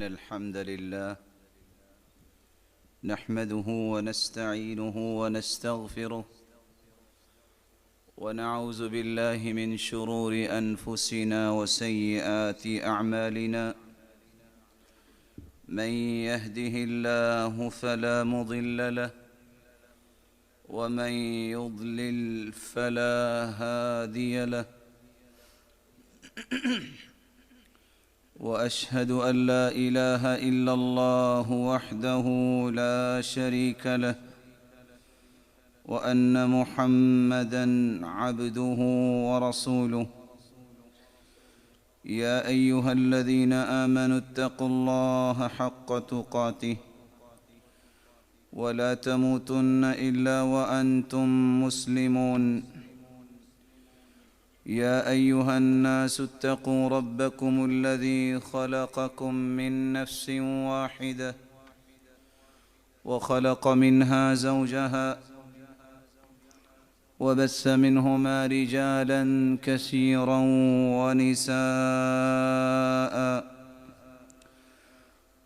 الحمد لله نحمده ونستعينه ونستغفره ونعوذ بالله من شرور أنفسنا وسيئات أعمالنا من يهده الله فلا مضل له ومن يضلل فلا هادي له وأشهد أن لا إله إلا الله وحده لا شريك له وأن محمدًا عبده ورسوله يا أيها الذين آمنوا اتقوا الله حق تقاته ولا تموتن إلا وأنتم مسلمون يا أيها الناس اتقوا ربكم الذي خلقكم من نفس واحدة وخلق منها زوجها وبث منهما رجالا كثيرا ونساء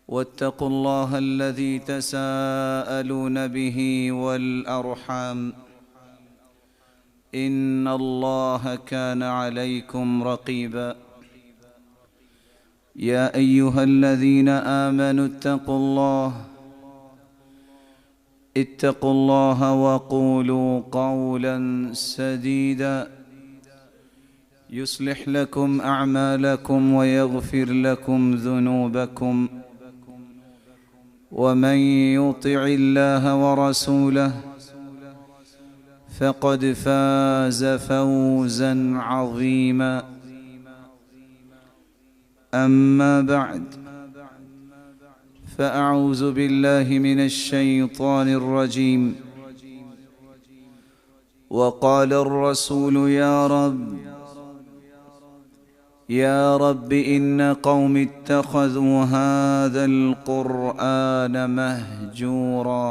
واتقوا الله الذي تساءلون به والأرحام إن الله كان عليكم رقيبا يا أيها الذين آمنوا اتقوا الله وقولوا قولا سديدا يصلح لكم أعمالكم ويغفر لكم ذنوبكم ومن يطع الله ورسوله فقد فاز فوزا عظيما أما بعد فأعوذ بالله من الشيطان الرجيم وقال الرسول يا رب إن قوم اتخذوا هذا القرآن مهجورا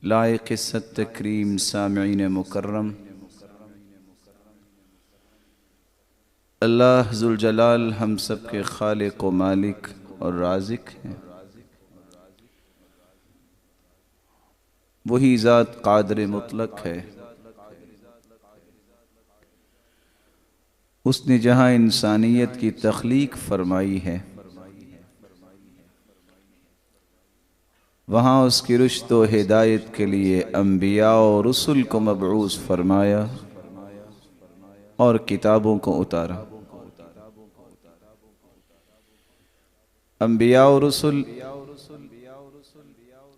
لائق ست تکریم سامعین مکرم، اللہ ذوالجلال ہم سب کے خالق و مالک اور رازق ہیں۔ وہی ذات قادر مطلق ہے۔ اس نے جہاں انسانیت کی تخلیق فرمائی ہے وہاں اس کی رشد و ہدایت کے لیے انبیاء و رسل کو مبعوث فرمایا اور کتابوں کو اتارا۔ انبیاء و رسل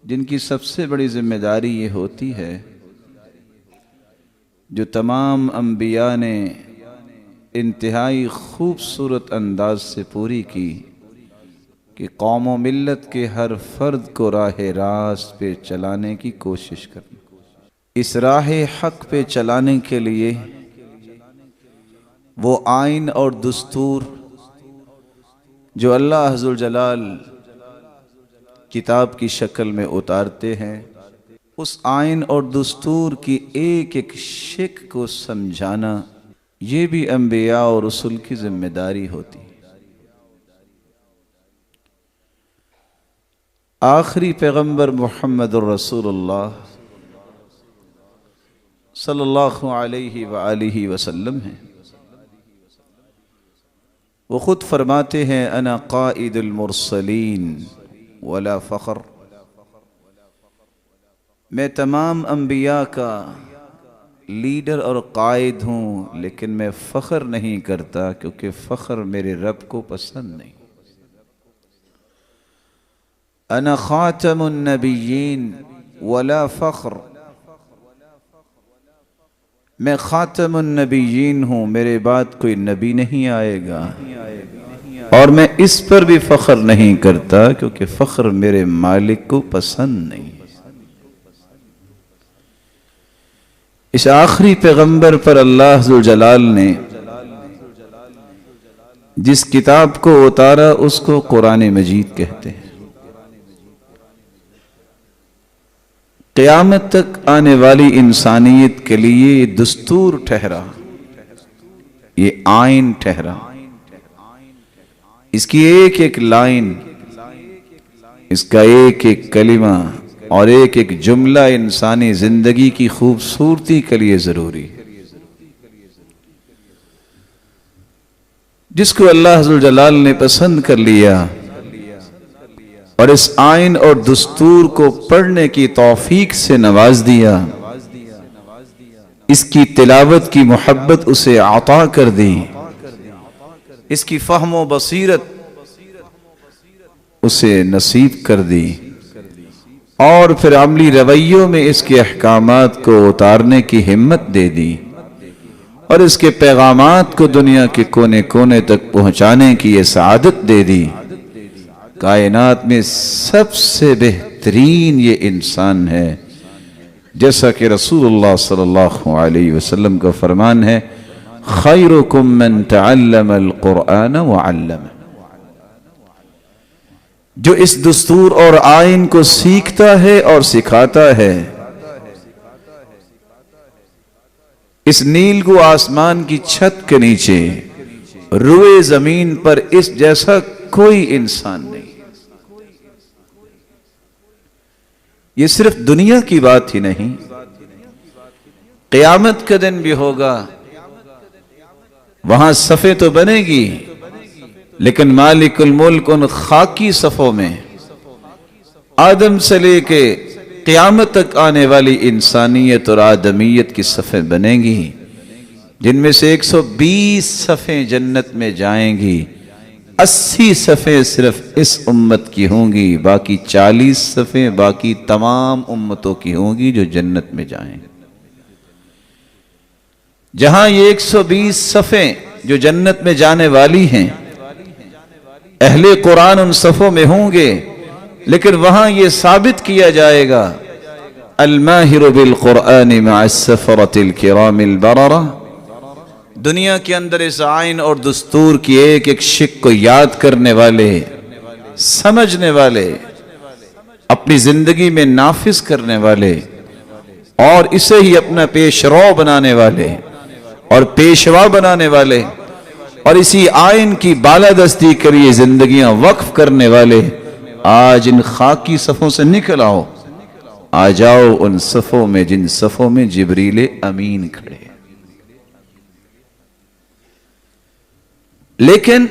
جن کی سب سے بڑی ذمہ داری یہ ہوتی ہے، جو تمام انبیاء نے انتہائی خوبصورت انداز سے پوری کی کہ قوم و ملت کے ہر فرد کو راہ راست پہ چلانے کی کوشش کرنا۔ اس راہ حق پہ چلانے کے لیے وہ آئین اور دستور جو اللہ ذوالجلال کتاب کی شکل میں اتارتے ہیں، اس آئین اور دستور کی ایک ایک شک کو سمجھانا یہ بھی انبیاء اور رسل کی ذمہ داری ہوتی ہے۔ آخری پیغمبر محمد الرسول اللہ صلی اللہ علیہ وآلہ وسلم ہیں۔ وہ خود فرماتے ہیں انا قائد المرسلین ولا فخر، میں تمام انبیاء کا لیڈر اور قائد ہوں، لیکن میں فخر نہیں کرتا کیونکہ فخر میرے رب کو پسند نہیں۔ انا خاتم النبیین ولا فخر، میں خاتم النبیین ہوں، میرے بعد کوئی نبی نہیں آئے گا، اور میں اس پر بھی فخر نہیں کرتا کیونکہ فخر میرے مالک کو پسند نہیں۔ اس آخری پیغمبر پر اللہ ذوالجلال نے جس کتاب کو اتارا اس کو قرآن مجید کہتے ہیں۔ قیامت تک آنے والی انسانیت کے لیے یہ دستور ٹھہرا، یہ آئین ٹھہرا، اس کی ایک ایک لائن، اس کا ایک ایک کلمہ اور ایک ایک جملہ انسانی زندگی کی خوبصورتی کے لیے ضروری ہے۔ جس کو اللہ عز و جلال نے پسند کر لیا اور اس آئین اور دستور کو پڑھنے کی توفیق سے نواز دیا، اس کی تلاوت کی محبت اسے عطا کر دی، اس کی فہم و بصیرت اسے نصیب کر دی، اور پھر عملی رویوں میں اس کے احکامات کو اتارنے کی ہمت دے دی، اور اس کے پیغامات کو دنیا کے کونے کونے تک پہنچانے کی یہ سعادت دے دی۔ کائنات میں سب سے بہترین یہ انسان ہے، جیسا کہ رسول اللہ صلی اللہ علیہ وسلم کا فرمان ہے، خیرکم من تعلم القرآن وعلمہ، جو اس دستور اور آئین کو سیکھتا ہے اور سکھاتا ہے۔ اس نیلگو آسمان کی چھت کے نیچے روئے زمین پر اس جیسا کوئی انسان نہیں۔ یہ صرف دنیا کی بات ہی نہیں، قیامت کا دن بھی ہوگا، وہاں صفیں تو بنے گی، لیکن مالک الملک ان خاکی صفوں میں آدم سے لے کے قیامت تک آنے والی انسانیت اور آدمیت کی صفیں بنیں گی، جن میں سے 120 صفیں جنت میں جائیں گی، 80 صفیں صرف اس امت کی ہوں گی، باقی 40 صفیں باقی تمام امتوں کی ہوں گی جو جنت میں جائیں گی۔ جہاں یہ 120 صفیں جو جنت میں جانے والی ہیں، اہل قرآن ان صفوں میں ہوں گے، لیکن وہاں یہ ثابت کیا جائے گا، الماہر بالقرآن مع السفرۃ الکرام البررہ۔ دنیا کے اندر اس آئین اور دستور کی ایک ایک شق کو یاد کرنے والے، سمجھنے والے، اپنی زندگی میں نافذ کرنے والے، اور اسے ہی اپنا پیش رو بنانے والے اور پیشوا بنانے والے، اور اسی آئین کی بالادستی کے لیے زندگیاں وقف کرنے والے، آج ان خاکی صفوں سے نکل آؤ، آ جاؤ ان صفوں میں جن صفوں میں جبریل امین کھڑے۔ لیکن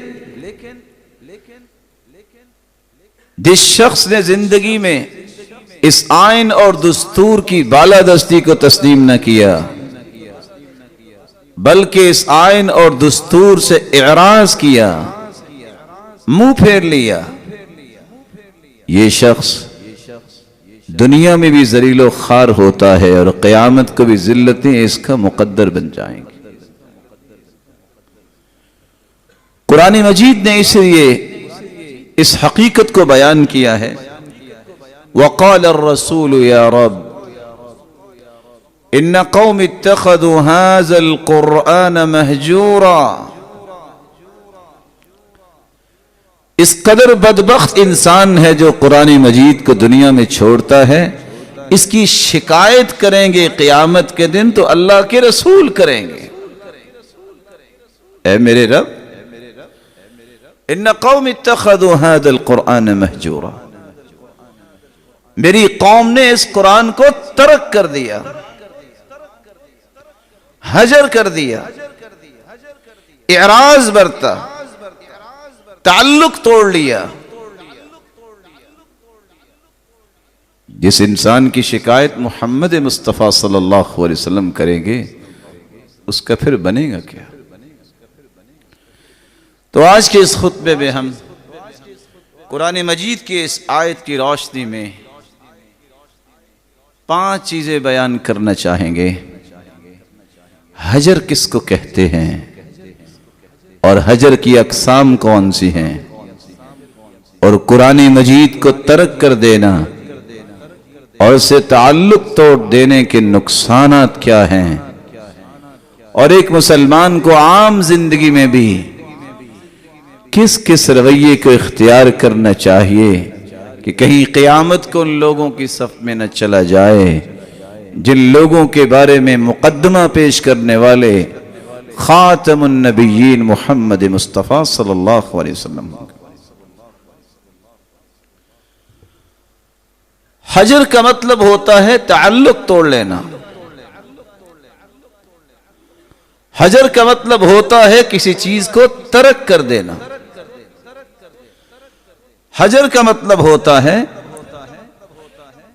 جس شخص نے زندگی میں اس آئین اور دستور کی بالادستی کو تسلیم نہ کیا، بلکہ اس آئین اور دستور سے اعراض کیا، منہ پھیر لیا، یہ شخص دنیا میں بھی ذلیل و خوار ہوتا ہے اور قیامت کو بھی ذلتیں اس کا مقدر بن جائیں گی۔ قرآن مجید نے اس لیے اس حقیقت کو بیان کیا ہے، وَقَالَ الرَّسُولُ يَا رَبِّ إِنَّ قَوْمِ اتَّخَذُوا هَذَا الْقُرْآنَ مَهْجُورًا۔ اس قدر بدبخت انسان ہے جو قرآن مجید کو دنیا میں چھوڑتا ہے، اس کی شکایت کریں گے قیامت کے دن تو اللہ کے رسول کریں گے، اے میرے رب، ان قوم اتخذوا هذا القرآن مہجورا، میری قوم نے اس قرآن کو ترک کر دیا، حجر کر دیا، اعراض برتا، تعلق توڑ لیا۔ جس انسان کی شکایت محمد مصطفیٰ صلی اللہ علیہ وسلم کریں گے، اس کا پھر بنے گا کیا؟ تو آج کے اس خطبے میں ہم قرآن مجید کی اس آیت کی روشنی میں 5 چیزیں بیان کرنا چاہیں گے۔ حجر کس کو کہتے ہیں اور حجر کی اقسام کون سی ہیں، اور قرآن مجید کو ترک کر دینا اور اسے تعلق توڑ دینے کے نقصانات کیا ہیں، اور ایک مسلمان کو عام زندگی میں بھی کس کس رویے کو اختیار کرنا چاہیے کہ کہیں قیامت کو ان لوگوں کی صف میں نہ چلا جائے جن لوگوں کے بارے میں مقدمہ پیش کرنے والے خاتم النبیین محمد مصطفیٰ صلی اللہ علیہ وسلم ہوں گے۔ حجر کا مطلب ہوتا ہے تعلق توڑ لینا، حجر کا مطلب ہوتا ہے کسی چیز کو ترک کر دینا، حجر کا مطلب ہوتا ہے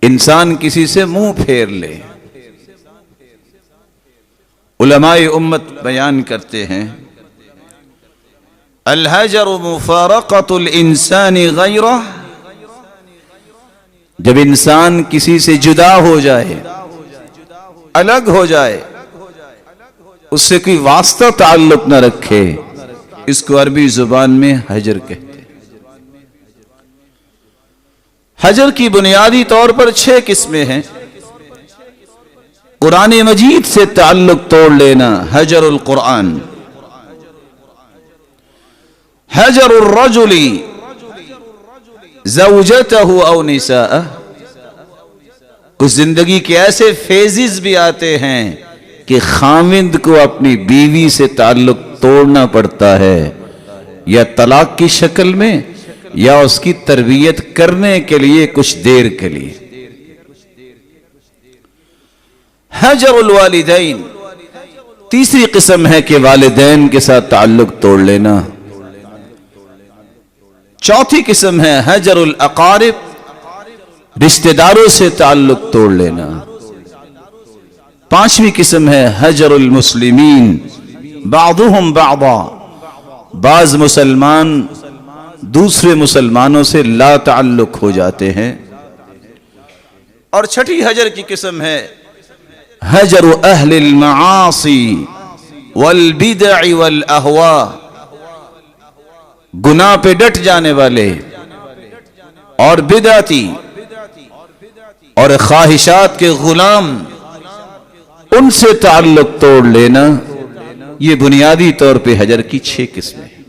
انسان کسی سے منہ پھیر لے۔ علماء امت بیان کرتے ہیں الحجر مفارقۃ الانسان غیرہ، جب انسان کسی سے جدا ہو جائے، الگ ہو جائے، اس سے کوئی واسطہ تعلق نہ رکھے، اس کو عربی زبان میں حجر کہتے ہیں۔ حجر کی بنیادی طور پر 6 قسمیں ہیں۔ قرآن مجید سے تعلق توڑ لینا، حجر القرآن، حجر الرجل زوجتہ او نساء، کچھ زندگی کے ایسے فیزز بھی آتے ہیں کہ خاوند کو اپنی بیوی سے تعلق توڑنا پڑتا ہے، یا طلاق کی شکل میں یا اس کی تربیت کرنے کے لیے کچھ دیر کے لیے۔ حجر الوالدین، تیسری قسم ہے کہ والدین کے ساتھ تعلق توڑ لینا۔ چوتھی قسم ہے حجر الاقارب، رشتہ داروں سے تعلق توڑ لینا۔ پانچویں قسم ہے حجر المسلمین، بعضهم بعضا، بعض مسلمان دوسرے مسلمانوں سے لا تعلق ہو جاتے ہیں۔ اور چھٹی حجر کی قسم ہے حجر اہل المعاصی والبدع والاہواء، گناہ پہ ڈٹ جانے والے اور بدعتی اور خواہشات کے غلام، ان سے تعلق توڑ لینا۔ یہ بنیادی طور پہ حجر کی 6 قسمیں ہیں،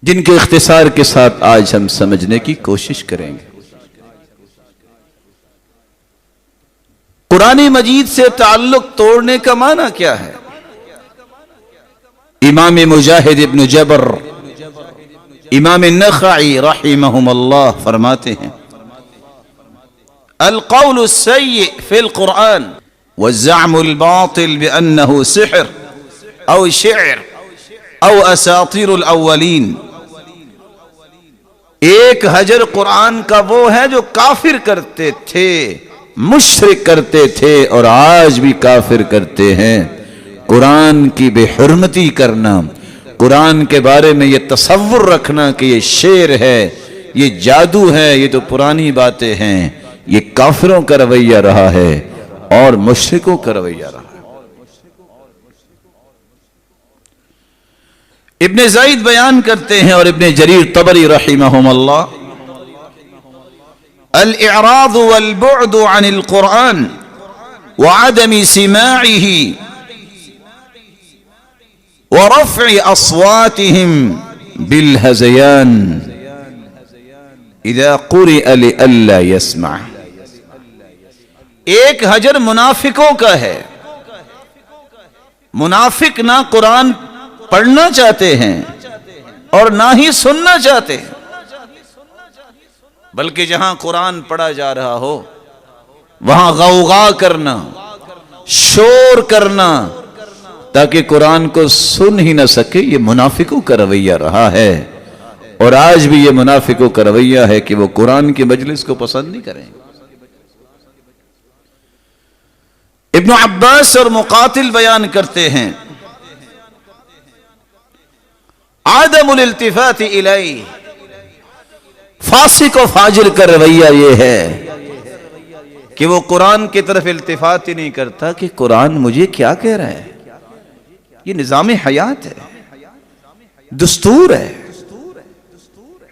جن کے اختصار کے ساتھ آج ہم سمجھنے کی کوشش کریں گے۔ قرآن مجید سے تعلق توڑنے کا معنی کیا ہے؟ امام مجاہد ابن جبر، امام النخعی رحمہم اللہ فرماتے ہیں القول السیء فی القرآن والزعم الباطل بأنه سحر او شعر او اساطیر الاولین۔ ایک حجر قرآن کا وہ ہے جو کافر کرتے تھے، مشرک کرتے تھے اور آج بھی کافر کرتے ہیں۔ قرآن کی بے حرمتی کرنا، قرآن کے بارے میں یہ تصور رکھنا کہ یہ شعر ہے، یہ جادو ہے، یہ تو پرانی باتیں ہیں، یہ کافروں کا رویہ رہا ہے اور مشرکوں کا رویہ رہا ہے۔ ابن زید بیان کرتے ہیں اور ابن جریر طبری رحمہم اللہ الاعراض والبعد عن القرآن وعدم سماعه ورفع اصواتهم بالهذيان اذا قرئ لئلا يسمع۔ ایک حجر منافقوں کا ہے، منافق نہ قرآن پڑھنا چاہتے ہیں اور نہ ہی سننا چاہتے ہیں، بلکہ جہاں قرآن پڑھا جا رہا ہو وہاں غوغا کرنا، شور کرنا تاکہ قرآن کو سن ہی نہ سکے، یہ منافقوں کا رویہ رہا ہے، اور آج بھی یہ منافقوں کا رویہ ہے کہ وہ قرآن کی مجلس کو پسند نہیں کریں۔ ابن عباس اور مقاتل بیان کرتے ہیں عدم الالتفات الیہ، فاسق و فاجر کا رویہ یہ ہے کہ وہ قرآن کی طرف التفات ہی نہیں کرتا کہ قرآن مجھے کیا کہہ رہا ہے۔ یہ نظام حیات ہے، دستور ہے،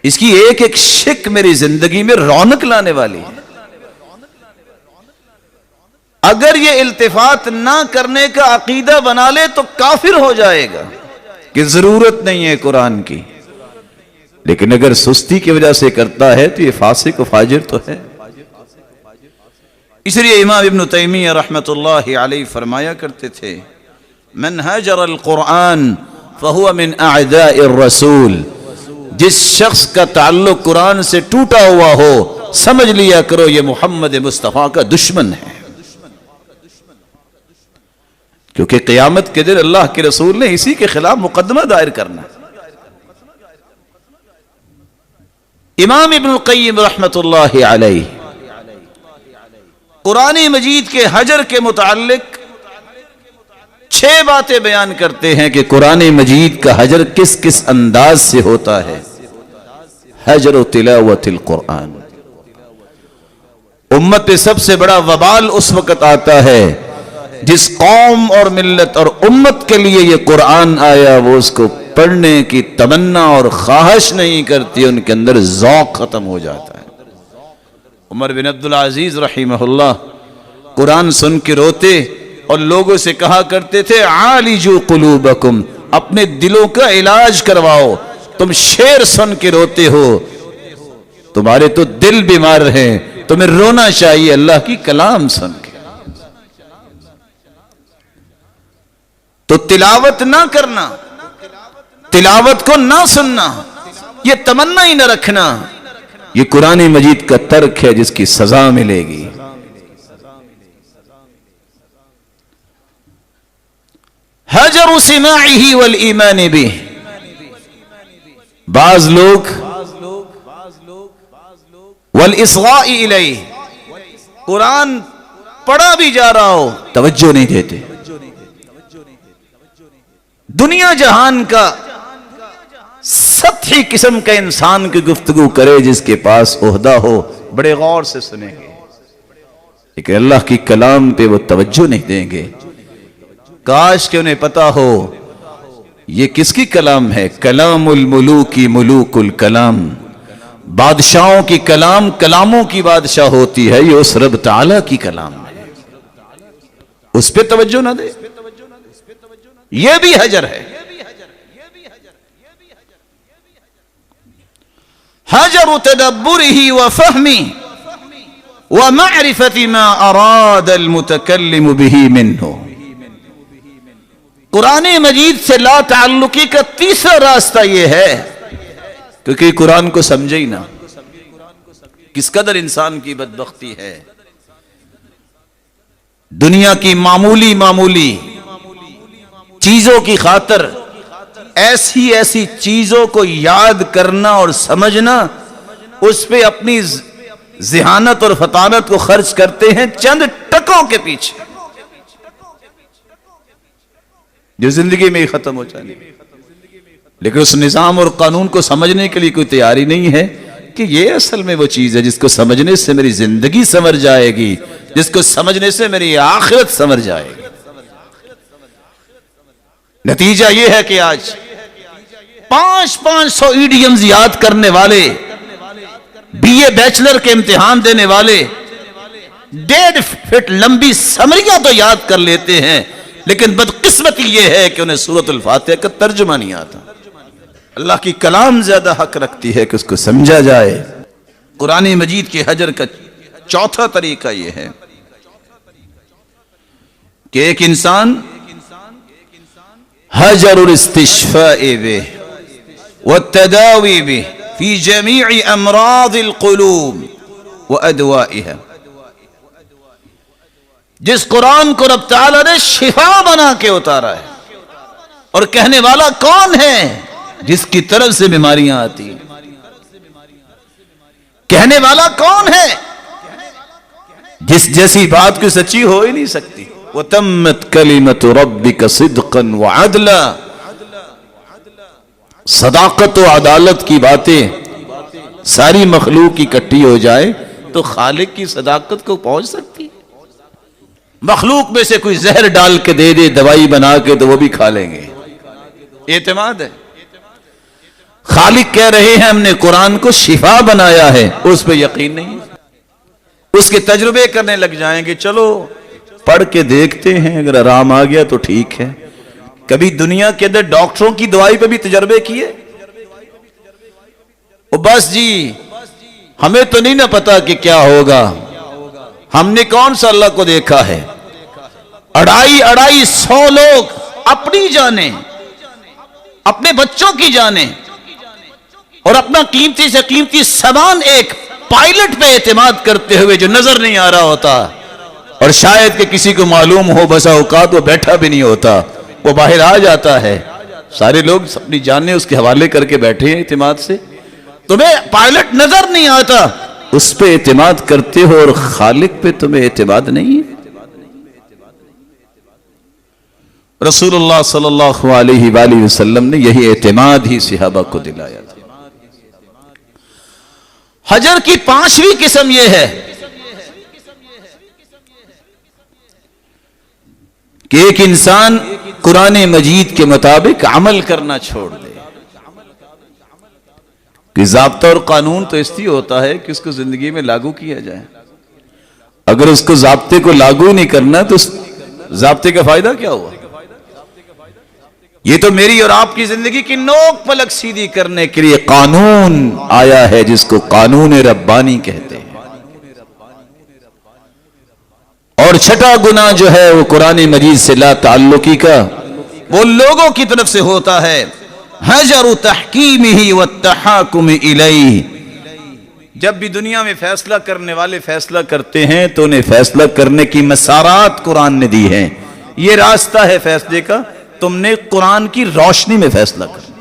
اس کی ایک ایک شک میری زندگی میں رونق لانے والی ہے۔ اگر یہ التفات نہ کرنے کا عقیدہ بنا لے تو کافر ہو جائے گا کہ ضرورت نہیں ہے قرآن کی، لیکن اگر سستی کی وجہ سے کرتا ہے تو یہ فاسق و فاجر تو ہے۔ اس لیے امام ابن تیمیہ رحمت اللہ علیہ فرمایا کرتے تھے من هجر القرآن فهو من اعداء الرسول، جس شخص کا تعلق قرآن سے ٹوٹا ہوا ہو سمجھ لیا کرو یہ محمد مصطفیٰ کا دشمن ہے، کیونکہ قیامت کے دن اللہ کے رسول نے اسی کے خلاف مقدمہ دائر کرنا ہے۔ امام ابن القیم رحمت اللہ علیہ قرآن مجید کے حجر کے متعلق 6 باتیں بیان کرتے ہیں کہ قرآن مجید کا حجر کس کس انداز سے ہوتا ہے۔ حجر و تلاوت القرآن، امت پہ سب سے بڑا وبال اس وقت آتا ہے جس قوم اور ملت اور امت کے لیے یہ قرآن آیا وہ اس کو پڑھنے کی تمنا اور خواہش نہیں کرتی، ان کے اندر ذوق ختم ہو جاتا ہے۔ عمر بن عبدالعزیز رحمہ اللہ قرآن سن کے روتے اور لوگوں سے کہا کرتے تھے عالجو قلوبکم، اپنے دلوں کا علاج کرواؤ، تم شعر سن کے روتے ہو، تمہارے تو دل بیمار ہیں، تمہیں رونا چاہیے اللہ کی کلام سن کے۔ تو تلاوت نہ کرنا، تلاوت کو نہ سننا، یہ تمنا ہی نہ رکھنا، یہ قرآن مجید کا ترک ہے جس کی سزا ملے گی۔ حجر سماعه والایمان به، بعض لوگ والاصغاء الیہ، قرآن پڑھا بھی جا رہا ہو توجہ نہیں دیتے، دنیا جہان کا سطحی قسم کا انسان کی گفتگو کرے جس کے پاس عہدہ ہو بڑے غور سے سنیں گے، لیکن اللہ کی کلام پہ وہ توجہ نہیں دیں گے۔ کاش کہ انہیں پتا ہو یہ کس کی کلام ہے، کلام الملوک ملوک الکلام، بادشاہوں کی کلام کلاموں کی بادشاہ ہوتی ہے، یہ اس رب تعالی کی کلام ہے، اس پہ توجہ نہ دے، یہ بھی حجر ہے۔ حجر تدبره وفهمه ومعرفة ما اراد المتكلم به منه، قرآن مجید سے لا تعلقی کا تیسرا راستہ یہ ہے کیونکہ قرآن کو سمجھے ہی نہ۔ کس قدر انسان کی بدبختی ہے، دنیا کی معمولی چیزوں کی خاطر ایسی چیزوں کو یاد کرنا اور سمجھنا، اس پہ اپنی ذہانت اور فطانت کو خرچ کرتے ہیں چند ٹکوں کے پیچھے، جو زندگی میں ہی ختم ہو جائے، لیکن اس نظام اور قانون کو سمجھنے کے لیے کوئی تیاری نہیں ہے کہ یہ اصل میں وہ چیز ہے جس کو سمجھنے سے میری زندگی سنور جائے گی، جس کو سمجھنے سے میری آخرت سنور جائے گی۔ نتیجہ یہ ہے کہ آج 500 ایڈیمز یاد کرنے والے، بی اے بیچلر کے امتحان دینے والے 1.5 فٹ لمبی سمریاں تو یاد کر لیتے ہیں، لیکن بدقسمتی یہ ہے کہ انہیں سورۃ الفاتحہ کا ترجمہ نہیں آتا۔ اللہ کی کلام زیادہ حق رکھتی ہے کہ اس کو سمجھا جائے۔ قرآن مجید کے حجر کا چوتھا طریقہ یہ ہے کہ ایک انسان حجر الاستشفاء به والتداوی به فی جمیع امراض القلوب وادوائها، جس قرآن کو رب تعالیٰ نے شفا بنا کے اتارا ہے، اور کہنے والا کون ہے؟ جس کی طرف سے بیماریاں آتی ہیں۔ کہنے والا کون ہے؟ جس جیسی بات کو سچی ہو ہی نہیں سکتی۔ وَتَمَّتْ كَلِمَةُ رَبِّكَ صِدْقًا وَعَدْلًا، صداقت و عدالت کی باتیں ساری مخلوق کی اکٹھی ہو جائے تو خالق کی صداقت کو پہنچ سکتی ہے؟ مخلوق میں سے کوئی زہر ڈال کے دے دے دوائی بنا کے تو وہ بھی کھا لیں گے، اعتماد ہے۔ خالق کہہ رہے ہیں ہم نے قرآن کو شفا بنایا ہے، اس پہ یقین نہیں، اس کے تجربے کرنے لگ جائیں گے، چلو پڑھ کے دیکھتے ہیں، اگر آرام آ گیا تو ٹھیک ہے۔ کبھی دنیا کے اندر ڈاکٹروں کی دوائی پہ بھی تجربے کیے؟ بس جی ہمیں تو نہیں نہ پتا کہ کیا ہوگا، ہم نے کون سا اللہ کو دیکھا ہے؟ 250 لوگ اپنی جانیں، اپنے بچوں کی جانیں اور اپنا قیمتی سے قیمتی سامان ایک پائلٹ پہ اعتماد کرتے ہوئے جو نظر نہیں آ رہا ہوتا، اور شاید کہ کسی کو معلوم ہو بسا اوقات وہ بیٹھا بھی نہیں ہوتا، وہ باہر آ جاتا ہے، سارے لوگ اپنی جانیں اس کے حوالے کر کے بیٹھے ہیں اعتماد سے، تمہیں پائلٹ نظر نہیں آتا، اس پہ اعتماد کرتے ہو اور خالق پہ تمہیں اعتماد نہیں ہے۔ رسول اللہ صلی اللہ علیہ وآلہ وسلم نے یہی اعتماد ہی صحابہ کو دلایا تھا۔ حجر کی 5ویں قسم یہ ہے کہ ایک انسان قرآن مجید کے مطابق عمل کرنا چھوڑ دے۔ کہ ضابطہ اور قانون تو اس لیے ہوتا ہے کہ اس کو زندگی میں لاگو کیا جائے، اگر اس کو ضابطے کو لاگو نہیں کرنا تو اس ضابطے کا فائدہ کیا ہوا؟ یہ تو میری اور آپ کی زندگی کی نوک پلک سیدھی کرنے کے لیے قانون آیا ہے، جس کو قانون ربانی کہتے ہیں۔ اور چھٹا گناہ جو ہے وہ قرآن مجید سے لا تعلقی کا وہ لوگوں کی طرف سے ہوتا ہے، حجر تحکیمہ والتحاکم الیہ۔ جب بھی دنیا میں فیصلہ کرنے والے فیصلہ کرتے ہیں تو انہیں فیصلہ کرنے کی مسارات قرآن نے دی ہیں، یہ راستہ ہے فیصلے کا، تم نے قرآن کی روشنی میں فیصلہ کرنا،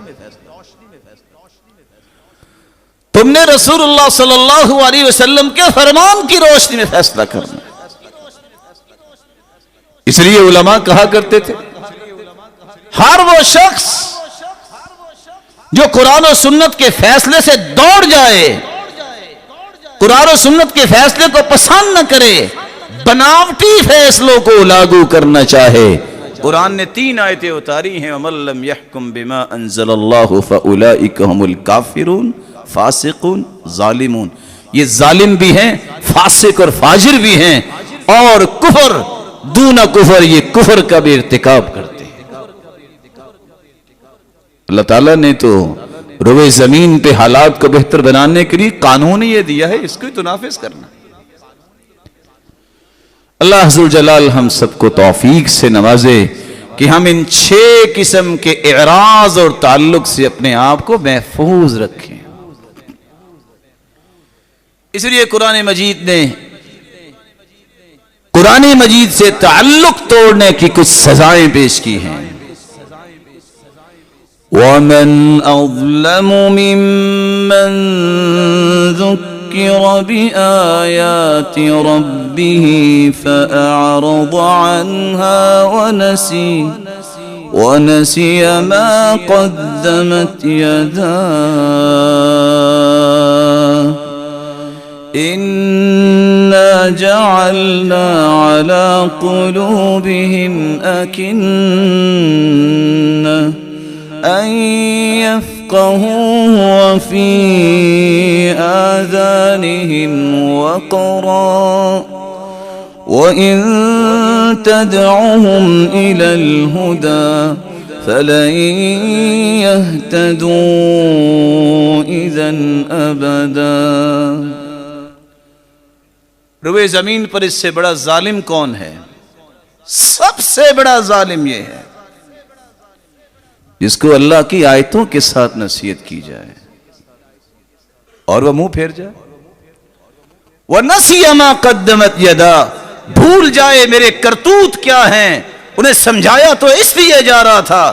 تم نے رسول اللہ صلی اللہ علیہ وسلم کے فرمان کی روشنی میں فیصلہ کرنا۔ اس لیے علماء کہا کرتے تھے ہر وہ شخص جو قرآن و سنت کے فیصلے سے دوڑ جائے، قرآن و سنت کے فیصلے کو پسند نہ کرے، بناوٹی فیصلوں کو لاگو کرنا چاہے، قرآن نے 3 آیتیں اتاری ہیں، وَمَن لَّمْ يَحْكُم بِمَا أَنزَلَ اللَّهُ فَأُولَٰئِكَ هُمُ الْكَافِرُونَ فاسقون ظالمون۔ یہ ظالم بھی ہیں، فاسق اور فاجر بھی ہیں، اور کفر دون کفر، یہ کفر کا بھی ارتکاب کرتے ہیں۔ اللہ تعالیٰ نے تو روئے زمین پہ حالات کو بہتر بنانے کے لیے قانون یہ دیا ہے، اس کو تو نافذ کرنا۔ اللہ عز و جلال ہم سب کو توفیق سے نوازے کہ ہم ان 6 قسم کے اعراض اور تعلق سے اپنے آپ کو محفوظ رکھیں۔ اس لیے قرآن مجید نے قرآن مجید سے تعلق توڑنے کی کچھ سزائیں پیش کی ہیں۔ وَمَنْ أَظْلَمُ مِمَّنْ ذُكِّرَ بِآيَاتِ رَبِّهِ فَأَعْرَضَ عَنْهَا وَنَسِيَ مَا قَدَّمَتْ يَدَاهُ إِنَّا جَعَلْنَا عَلَى قُلُوبِهِمْ أَكِنَّةً أَن يَفْقَهُوهُ وَفِي آذَانِهِمْ وَقْرًا وَإِن تَدْعُهُمْ إِلَى الْهُدَى فَلَن يَهْتَدُوا إِذًا أَبَدًا۔ روئے زمین پر اس سے بڑا ظالم کون ہے؟ سب سے بڑا ظالم یہ ہے جس کو اللہ کی آیتوں کے ساتھ نصیحت کی جائے اور وہ منہ پھیر جائے۔ وَنَسِيَ مَا قَدَّمَتْ يَدَاهُ، بھول جائے میرے کرتوت کیا ہیں، انہیں سمجھایا تو اس لیے جا رہا تھا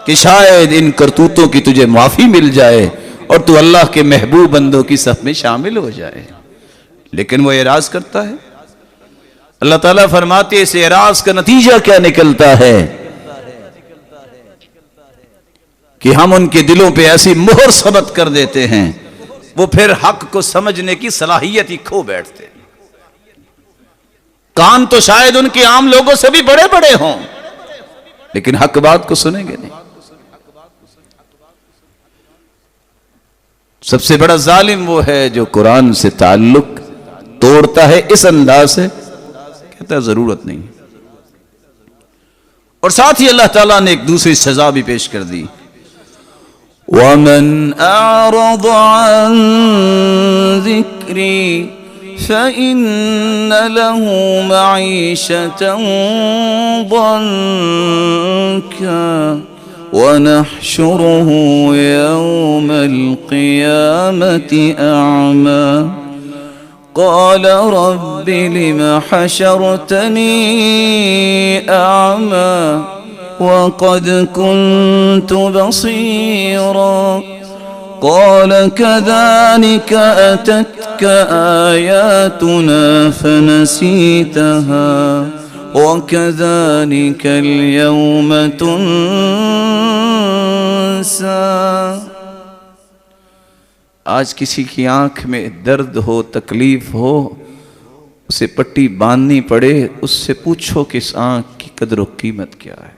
کہ شاید ان کرتوتوں کی تجھے معافی مل جائے اور تو اللہ کے محبوب بندوں کی صف میں شامل ہو جائے، لیکن وہ اعراض کرتا ہے۔ اللہ تعالیٰ فرماتے اس اعراض کا نتیجہ کیا نکلتا ہے کہ ہم ان کے دلوں پہ ایسی مہر ثبت کر دیتے ہیں، وہ پھر حق کو سمجھنے کی صلاحیت ہی کھو بیٹھتے ہیں۔ کان تو شاید ان کے عام لوگوں سے بھی بڑے بڑے ہوں، لیکن حق بات کو سنیں گے نہیں۔ سب سے بڑا ظالم وہ ہے جو قرآن سے تعلق توڑتا ہے اس انداز سے، کہتا ہے ضرورت نہیں۔ اور ساتھ ہی اللہ تعالیٰ نے ایک دوسری سزا بھی پیش کر دی، وَمَنْ أَعْرَضَ عَنْ ذِكْرِي فإن له معيشة ضنكا ونحشره يوم القيامة أعمى قال رب لم حشرتني أعمى وقد كنت بصيرا قال كذلك أتتك آياتنا فنسيتها وكذلك اليوم تنسى۔ آج کسی کی آنکھ میں درد ہو، تکلیف ہو، اسے پٹی باندھنی پڑے، اس سے پوچھو کہ اس آنکھ کی قدر و قیمت کیا ہے۔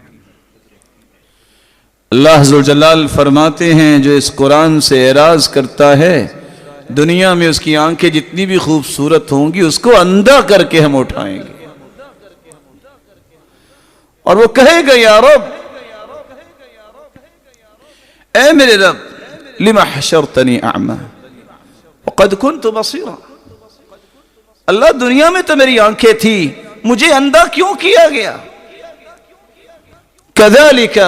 اللہ عز و جلال فرماتے ہیں جو اس قرآن سے اعراض کرتا ہے، دنیا میں اس کی آنکھیں جتنی بھی خوبصورت ہوں گی اس کو اندھا کر کے ہم اٹھائیں گے، اور وہ کہے گا یا رب، اے میرے رب، لما حشرتنی اعمى وقد كنت بصيرا، اللہ دنیا میں تو میری آنکھیں تھی، مجھے اندھا کیوں کیا گیا؟ كذلك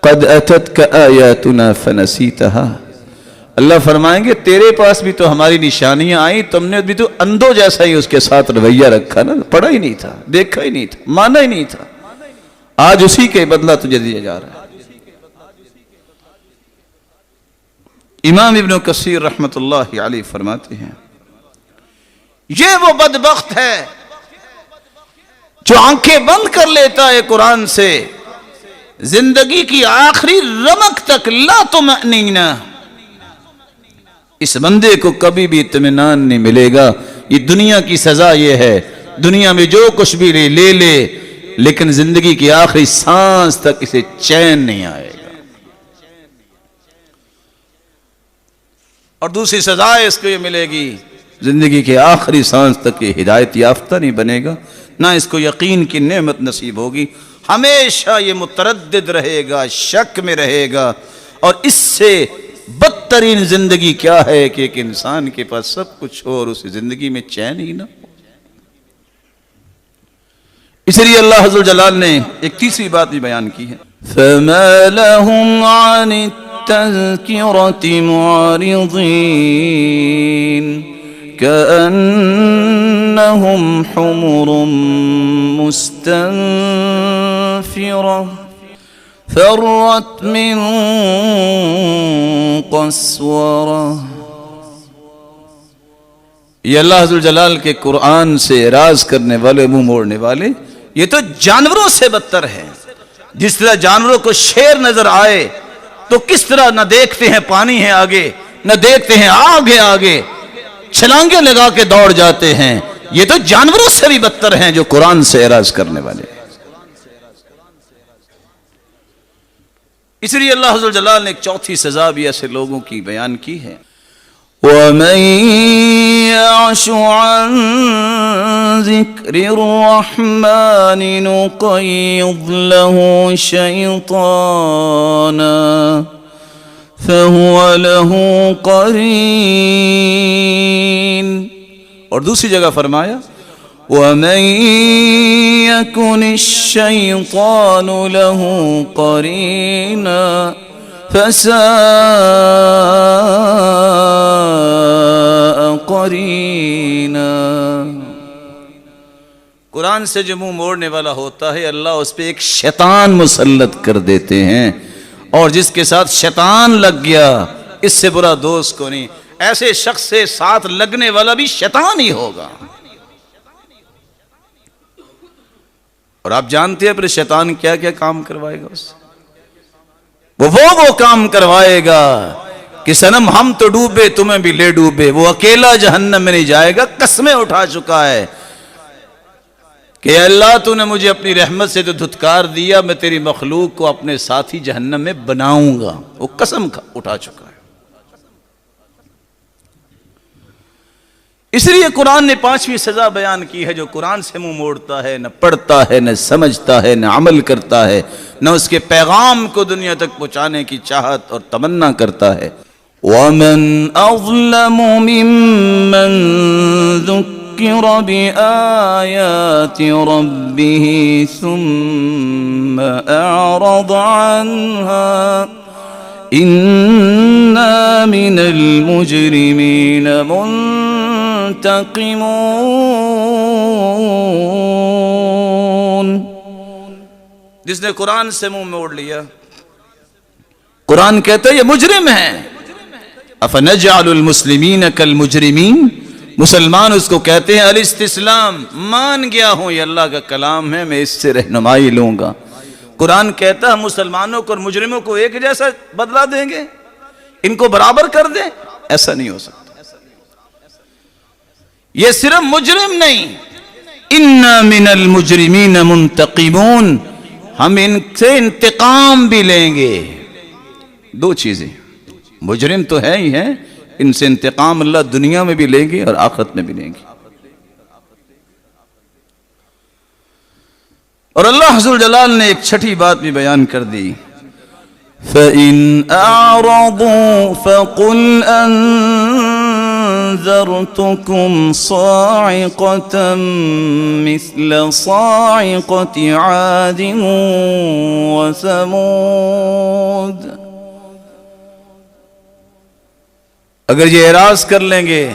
قد اتتك آیاتنا فنسیتها، اللہ فرمائیں گے تیرے پاس بھی تو ہماری نشانیاں آئیں، تم نے بھی تو اندھوں جیسا ہی اس کے ساتھ رویہ رکھا نا، پڑھا ہی نہیں تھا، دیکھا ہی نہیں تھا، مانا ہی نہیں تھا، آج اسی کے بدلہ تجھے دیا جا رہا ہے۔ امام ابن کثیر رحمت اللہ علیہ فرماتے ہیں یہ وہ بدبخت ہے جو آنکھیں بند کر لیتا ہے قرآن سے، زندگی کی آخری رمق تک لا طمأنینہ، اس بندے کو کبھی بھی اطمینان نہیں ملے گا۔ یہ دنیا کی سزا یہ ہے، دنیا میں جو کچھ بھی لے لے، لیکن زندگی کی آخری سانس تک اسے چین نہیں آئے گا۔ اور دوسری سزا اس کو یہ ملے گی، زندگی کے آخری سانس تک یہ ہدایت یافتہ نہیں بنے گا، نہ اس کو یقین کی نعمت نصیب ہوگی، ہمیشہ یہ متردد رہے گا، شک میں رہے گا۔ اور اس سے بدترین زندگی کیا ہے کہ ایک انسان کے پاس سب کچھ ہو اور اسے زندگی میں چین ہی نہ ہو۔ اس لیے اللہ عز و جلال نے ایک تیسری بات بھی بیان کی ہے، فَمَا لَهُمْ عَنِ التَّذْكِرَةِ مُعْرِضِينَ كَأَنَّهُمْ حُمُرٌ مُسْتَنفِرَةٌ فَرَّتْ مِنْ قَسْوَرَةٍ۔ یہ اللہ عز و جلال کے قرآن سے اعراض کرنے والے، منہ موڑنے والے، یہ تو جانوروں سے بدتر ہے۔ جس طرح جانوروں کو شیر نظر آئے تو کس طرح نہ دیکھتے ہیں پانی ہے آگے، نہ دیکھتے ہیں آگ ہے آگے، چھلانگیں لگا کے دوڑ جاتے ہیں، یہ تو جانوروں سے بھی بدتر ہیں جو قرآن سے اعراض کرنے والے۔ اس لیے اللہ عز و جلال نے ایک چوتھی سزا بھی ایسے لوگوں کی بیان کی ہے، وَمَن يَعْشُ عَن ذِكْرِ الرَّحْمَنِ نُقَيِّضْ لَهُ شَيْطَانًا فَهُوَ لَهُ قَرِينٌ۔ اور دوسری جگہ فرمایا وَمَن يَكُنِ الشَّيْطَانُ لَهُ قَرِينًا فَسَاءَ قَرِينًا۔ قرآن سے جو منہ موڑنے والا ہوتا ہے اللہ اس پہ ایک شیطان مسلط کر دیتے ہیں، اور جس کے ساتھ شیطان لگ گیا اس سے برا دوست کو نہیں، ایسے شخص سے ساتھ لگنے والا بھی شیطان ہی ہوگا۔ اور آپ جانتے ہیں پھر شیطان کیا کیا کام کروائے گا اس سے؟ وہ کام کروائے گا کہ صنم ہم تو ڈوبے تمہیں بھی لے ڈوبے، وہ اکیلا جہنم میں نہیں جائے گا، قسمیں اٹھا چکا ہے کہ اللہ تو نے مجھے اپنی رحمت سے تو دھتکار دیا، میں تیری مخلوق کو اپنے ساتھی جہنم میں بناؤں گا، وہ قسم اٹھا چکا ہے۔ اس لیے قرآن نے پانچویں سزا بیان کی ہے، جو قرآن سے منہ موڑتا ہے، نہ پڑھتا ہے، نہ سمجھتا ہے، نہ عمل کرتا ہے، نہ اس کے پیغام کو دنیا تک پہنچانے کی چاہت اور تمنا کرتا ہے، ومن أظلم ممن ذكر بآيات ربه ثم أعرض عنها إنا من المجرمين منتقمون. جس نے قرآن سے منہ موڑ لیا، قرآن کہتا ہے یہ مجرم ہے. افنجعل المسلمین کالمجرمین، مسلمان اس کو کہتے ہیں الاستسلام، مان گیا ہوں یہ اللہ کا کلام ہے، میں اس سے رہنمائی لوں گا. قرآن کہتا ہے مسلمانوں کو اور مجرموں کو ایک جیسا بدلہ دیں گے، ان کو برابر کر دیں؟ ایسا نہیں ہو سکتا. یہ صرف مجرم نہیں، انا من المجرمین منتقمون، ہم ان سے انتقام بھی لیں گے. دو چیزیں، مجرم تو ہے ہی ہے، ان سے انتقام اللہ دنیا میں بھی لیں گے اور آخرت میں بھی لیں گے. اور اللہ حضور جلال نے ایک چھٹی بات بھی بیان کر دی، فَإِنْ أَعْرَضُوا فَقُلْ أَنذَرْتُكُمْ صَاعِقَةً مِثْلَ صَاعِقَةِ عَادٍ وَثَمُودَ. اگر یہ اعراض کر لیں گے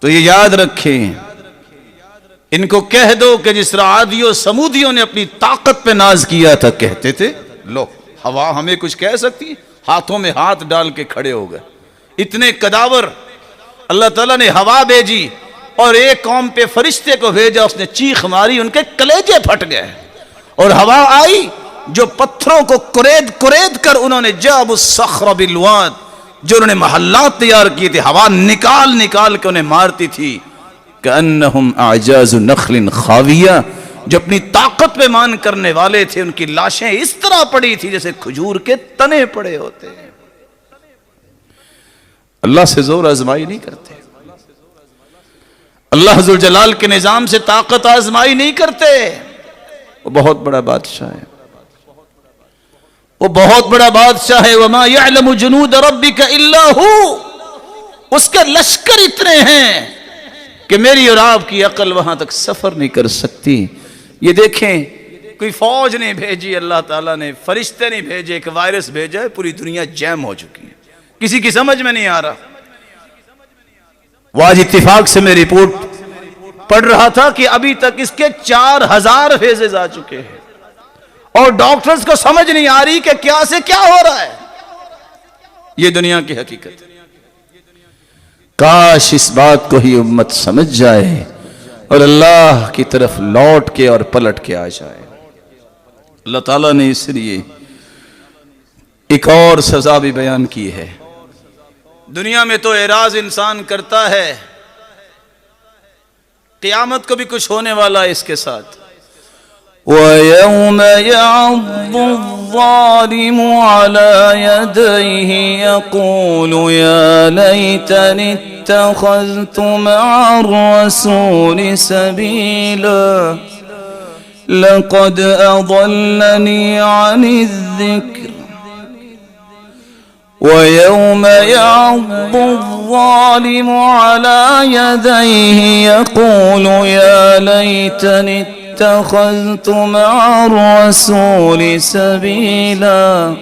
تو یہ یاد رکھیں، ان کو کہہ دو کہ جس طرح عادیوں سمودیوں نے اپنی طاقت پہ ناز کیا تھا، کہتے تھے لو ہوا ہمیں کچھ کہہ سکتی، ہاتھوں میں ہاتھ ڈال کے کھڑے ہو گئے. اتنے قداور اللہ تعالیٰ نے ہوا بھیجی اور ایک قوم پہ فرشتے کو بھیجا، اس نے چیخ ماری، ان کے کلیجے پھٹ گئے. اور ہوا آئی جو پتھروں کو کرید کر انہوں نے جاب الصخر بالواد، جو انہوں نے محلات تیار کیے تھے، ہوا نکال کے انہیں مارتی تھی. کأنہم اعجاز نخل خاویہ، جو اپنی طاقت پہ مان کرنے والے تھے ان کی لاشیں اس طرح پڑی تھی جیسے کھجور کے تنے پڑے ہوتے ہیں. اللہ سے زور آزمائی نہیں کرتے، اللہ ذو الجلال کے نظام سے طاقت آزمائی نہیں کرتے. وہ بہت بڑا بادشاہ ہے، وہ بہت بڑا بادشاہ ہے. وما يعلم جنود ربك الا هو، اس کے لشکر اتنے ہیں کہ میری اور آپ کی عقل وہاں تک سفر نہیں کر سکتی. یہ دیکھیں، کوئی فوج نہیں بھیجی اللہ تعالیٰ نے، فرشتے نہیں بھیجے، ایک وائرس بھیجا ہے، پوری دنیا جیم ہو چکی ہے، کسی کی سمجھ میں نہیں آ رہا. وہ آج اتفاق سے میں رپورٹ پڑھ رہا تھا کہ ابھی تک اس کے 4000 فیزز آ چکے ہیں اور ڈاکٹرز کو سمجھ نہیں آ رہی کہ کیا سے کیا ہو رہا ہے. یہ دنیا کی حقیقت ہے. کاش اس بات کو ہی امت سمجھ جائے اور اللہ کی طرف لوٹ کے اور پلٹ کے آ جائے. اللہ تعالیٰ نے اس لیے ایک اور سزا بھی بیان کی ہے. دنیا میں تو اعراض انسان کرتا ہے، قیامت کو بھی کچھ ہونے والا ہے اس کے ساتھ. وَيَوْمَ يَعَضُّ الظَّالِمُ عَلَى يَدَيْهِ يَقُولُ يَا لَيْتَنِي اتَّخَذْتُ مَعَ الرَّسُولِ سَبِيلًا لَقَدْ أَضَلَّنِي عَنِ الذِّكْرِ. وَيَوْمَ يَعَضُّ الظَّالِمُ عَلَى يَدَيْهِ يَقُولُ يَا لَيْتَنِي اتخذت مع الرسول سبيلا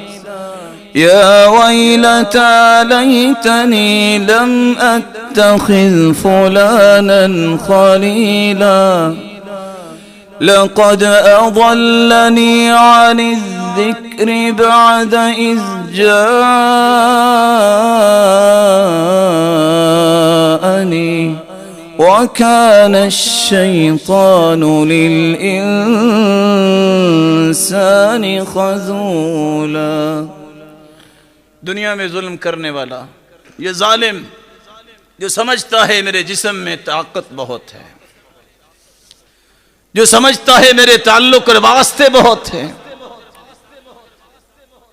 يا ويلتى ليتني لم أتخذ فلانا خليلا لقد أضلني عن الذكر بعد إذ جاءني وَكَانَ الشَّيْطَانُ لِلْإِنسَانِ خَذُولًا. دنیا میں ظلم کرنے والا، یہ ظالم جو سمجھتا ہے میرے جسم میں طاقت بہت ہے، جو سمجھتا ہے میرے تعلق اور واسطے بہت ہیں،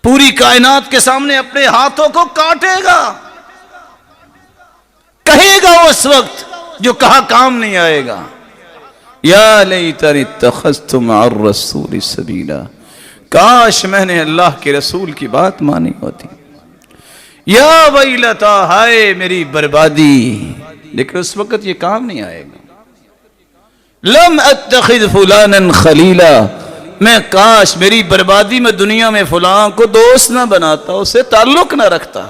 پوری کائنات کے سامنے اپنے ہاتھوں کو کاٹے گا، کہے گا اس وقت جو کہا کام نہیں آئے گا. یا لیتنی اتخذت مع الرسول سبیلا، کاش میں نے اللہ کے رسول کی بات مانی ہوتی. یا ویلتا، ہائے میری بربادی، لیکن اس وقت یہ کام نہیں آئے گا۔ لم اتخذ فلانا خلیلا، میں کاش میری بربادی میں دنیا میں فلاں کو دوست نہ بناتا، اسے تعلق نہ رکھتا۔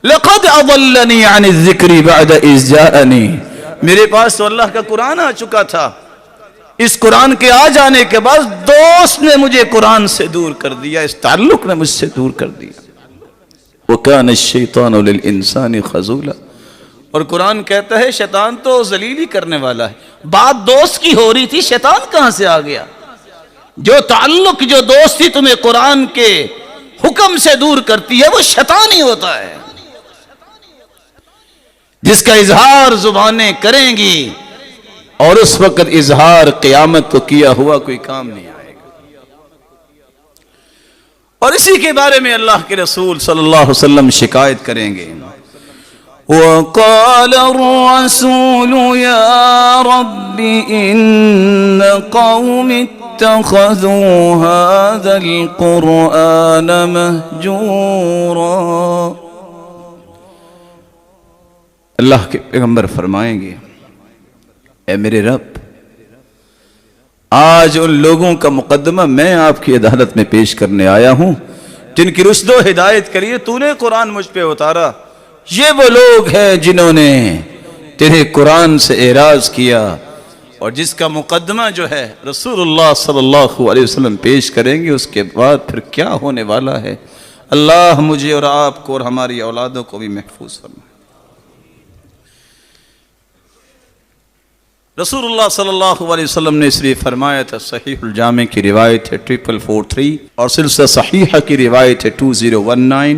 لقد اضلنی عن الذکر بعد اذ جاءنی، میرے پاس تو اللہ کا قرآن آ چکا تھا، اس قرآن کے آ جانے کے بعد دوست نے مجھے قرآن سے دور کر دیا، اس تعلق نے مجھ سے دور کر دیا۔ وَكَانَ الشَّيْطَانُ لِلْإِنسَانِ خَذُولًا، اور قرآن کہتا ہے شیطان تو ذلیلی کرنے والا ہے۔ بات دوست کی ہو رہی تھی، شیطان کہاں سے آ گیا؟ جو تعلق، جو دوستی تمہیں قرآن کے حکم سے دور کرتی ہے وہ شیطان ہی ہوتا ہے، جس کا اظہار زبانیں کریں گی، اور اس وقت اظہار قیامت کو کیا ہوا کوئی کام نہیں آئے گا۔ اور اسی کے بارے میں اللہ کے رسول صلی اللہ علیہ وسلم شکایت کریں گے۔ وَقَالَ الرَّسُولُ يَا رَبِّ إِنَّ قَوْمِ اتَّخَذُوا هَذَا الْقُرْآنَ مَهْجُورًا، اللہ کے پیغمبر فرمائیں گے اے میرے رب، آج ان لوگوں کا مقدمہ میں آپ کی عدالت میں پیش کرنے آیا ہوں جن کی رشد و ہدایت کے لیے تو نے قرآن مجھ پہ اتارا۔ یہ وہ لوگ ہیں جنہوں نے تیرے قرآن سے اعراض کیا، اور جس کا مقدمہ جو ہے رسول اللہ صلی اللہ علیہ وسلم پیش کریں گے، اس کے بعد پھر کیا ہونے والا ہے۔ اللہ مجھے اور آپ کو اور ہماری اولادوں کو بھی محفوظ فرمائے۔ رسول اللہ صلی اللہ علیہ وسلم نے اس لیے فرمایا تھا، صحیح الجامع کی روایت ہے 4443، اور سلسلہ صحیحہ کی روایت ہے 2019،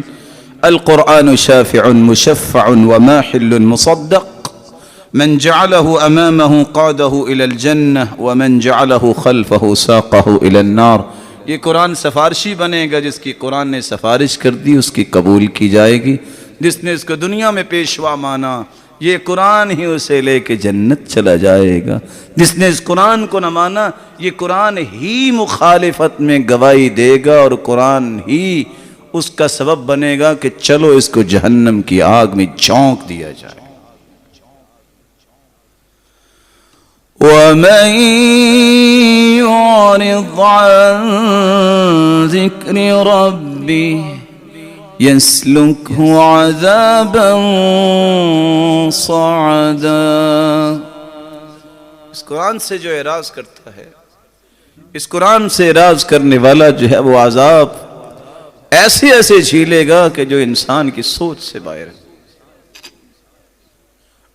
القرآن شافع مشفع وماحل مصدق، من جعله امامه قاده الى الجنہ ومن جعله خلفه ساقه الى النار۔ یہ قرآن سفارشی بنے گا، جس کی قرآن نے سفارش کر دی اس کی قبول کی جائے گی، جس نے اس کو دنیا میں پیشوا مانا یہ قرآن ہی اسے لے کے جنت چلا جائے گا، جس نے اس قرآن کو نہ مانا یہ قرآن ہی مخالفت میں گواہی دے گا، اور قرآن ہی اس کا سبب بنے گا کہ چلو اس کو جہنم کی آگ میں جھونک دیا جائے۔ وَمَن يُعْرِضْ عَن ذِكْرِ رَبِّهِ يَسْلُكْهُ عَذَابًا صَعَدًا، اس قرآن سے جو اعراض کرتا ہے، اس قرآن سے اعراض کرنے والا جو ہے وہ عذاب ایسے ایسے جھیلے گا کہ جو انسان کی سوچ سے باہر ہے۔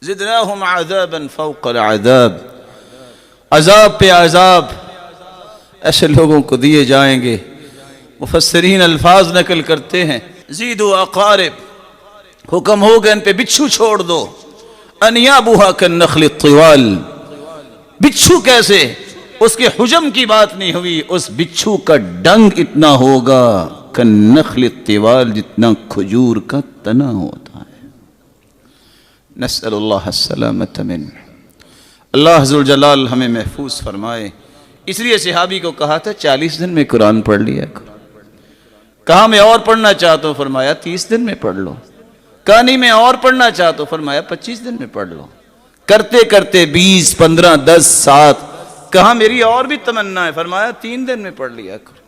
زدناہم عذابا فوق العذاب، عذاب پہ عذاب ایسے لوگوں کو دیے جائیں گے۔ مفسرین الفاظ نقل کرتے ہیں، زیدو اقارب، حکم ہوگا ان پہ بچھو چھوڑ دو، انیابوہا کالنخل الطوال، بچھو کیسے؟ اس کے حجم کی بات نہیں ہوئی، اس بچھو کا ڈنگ اتنا ہوگا کالنخل الطوال، جتنا کھجور کا تنا ہوتا ہے۔ نسأل اللہ السلامت من، اللہ ذوالجلال ہمیں محفوظ فرمائے۔ اس لیے صحابی کو کہا تھا 40 دن میں قرآن پڑھ لیا کرو۔ کہا میں اور پڑھنا چاہتا ہوں، فرمایا 30 دن میں پڑھ لو۔ کہا نہیں میں اور پڑھنا چاہتا ہوں، فرمایا 25 دن میں پڑھ لو۔ کرتے کرتے 20 15 10 7، کہا میری اور بھی تمنا ہے، فرمایا 3 دن میں پڑھ لیا کرو۔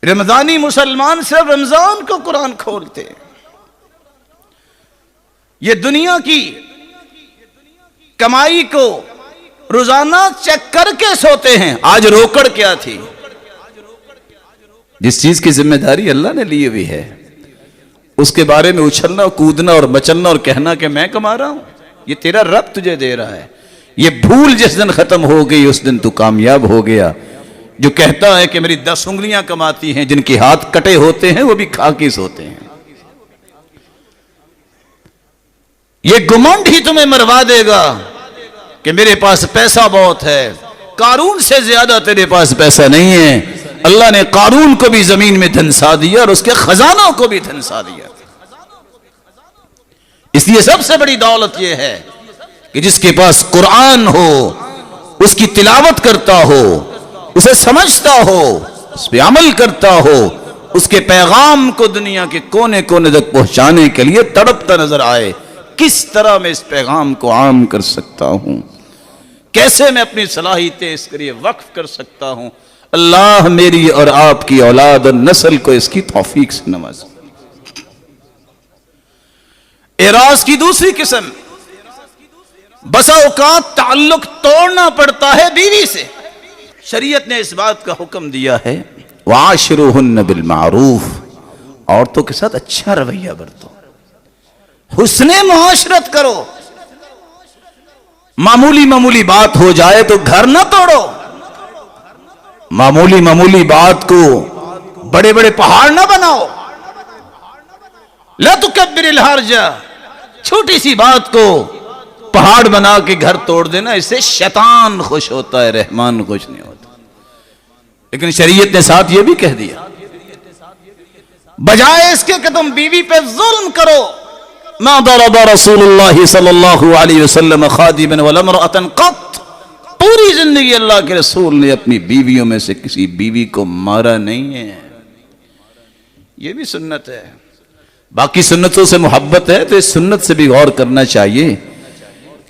رمضانی مسلمان صرف رمضان کو قرآن کھولتے ہیں، یہ دنیا کی کمائی کو روزانہ چیک کر کے سوتے ہیں۔ آج روکڑ کیا تھی؟ جس چیز کی ذمہ داری اللہ نے لی ہوئی ہے اس کے بارے میں اچھلنا کودنا اور مچلنا اور کہنا کہ میں کما رہا ہوں، یہ تیرا رب تجھے دے رہا ہے۔ یہ بھول جس دن ختم ہو گئی اس دن تو کامیاب ہو گیا۔ جو کہتا ہے کہ میری 10 انگلیاں کماتی ہیں، جن کے ہاتھ کٹے ہوتے ہیں وہ بھی کھا کے سوتے ہیں، یہ گمنڈ ہی تمہیں مروا دے گا کہ میرے پاس پیسہ بہت ہے۔ قارون سے زیادہ تیرے پاس پیسہ نہیں ہے۔ اللہ نے قارون کو بھی زمین میں دھنسا دیا اور اس کے خزانوں کو بھی دھنسا دیا۔ اس لیے سب سے بڑی دولت یہ ہے کہ جس کے پاس قرآن ہو، اس کی تلاوت کرتا ہو، اسے سمجھتا ہو، اس پہ عمل کرتا ہو، اس کے پیغام کو دنیا کے کونے کونے تک پہنچانے کے لیے تڑپتا نظر آئے، کس طرح میں اس پیغام کو عام کر سکتا ہوں، کیسے میں اپنی صلاحیتیں اس کے لیے وقف کر سکتا ہوں۔ اللہ میری اور آپ کی اولاد اور نسل کو اس کی توفیق سے نوازے۔ اعراض کی دوسری قسم، بسا اوقات تعلق توڑنا پڑتا ہے بیوی سے۔ شریعت نے اس بات کا حکم دیا ہے وَعَاشِرُوهُنَّ بِالْمَعْرُوفِ، عورتوں کے ساتھ اچھا رویہ برتو، حسن معاشرت کرو، معمولی بات ہو جائے تو گھر نہ توڑو، معمولی بات کو بڑے بڑے پہاڑ نہ بناؤ، لا تکبر الحرج، چھوٹی سی بات کو پہاڑ بنا کے گھر توڑ دینا، اس سے شیطان خوش ہوتا ہے، رحمان خوش نہیں ہوتا۔ لیکن شریعت نے ساتھ یہ بھی کہہ دیا، بجائے اس کے کہ تم بیوی پہ ظلم کرو، ما ضرب رسول اللہ صلی اللہ علیہ وسلم خادما ولا امرأة قط، پوری زندگی اللہ کے رسول نے اپنی بیویوں میں سے کسی بیوی کو مارا نہیں ہے۔ یہ بھی سنت ہے، باقی سنتوں سے محبت ہے تو اس سنت سے بھی غور کرنا چاہیے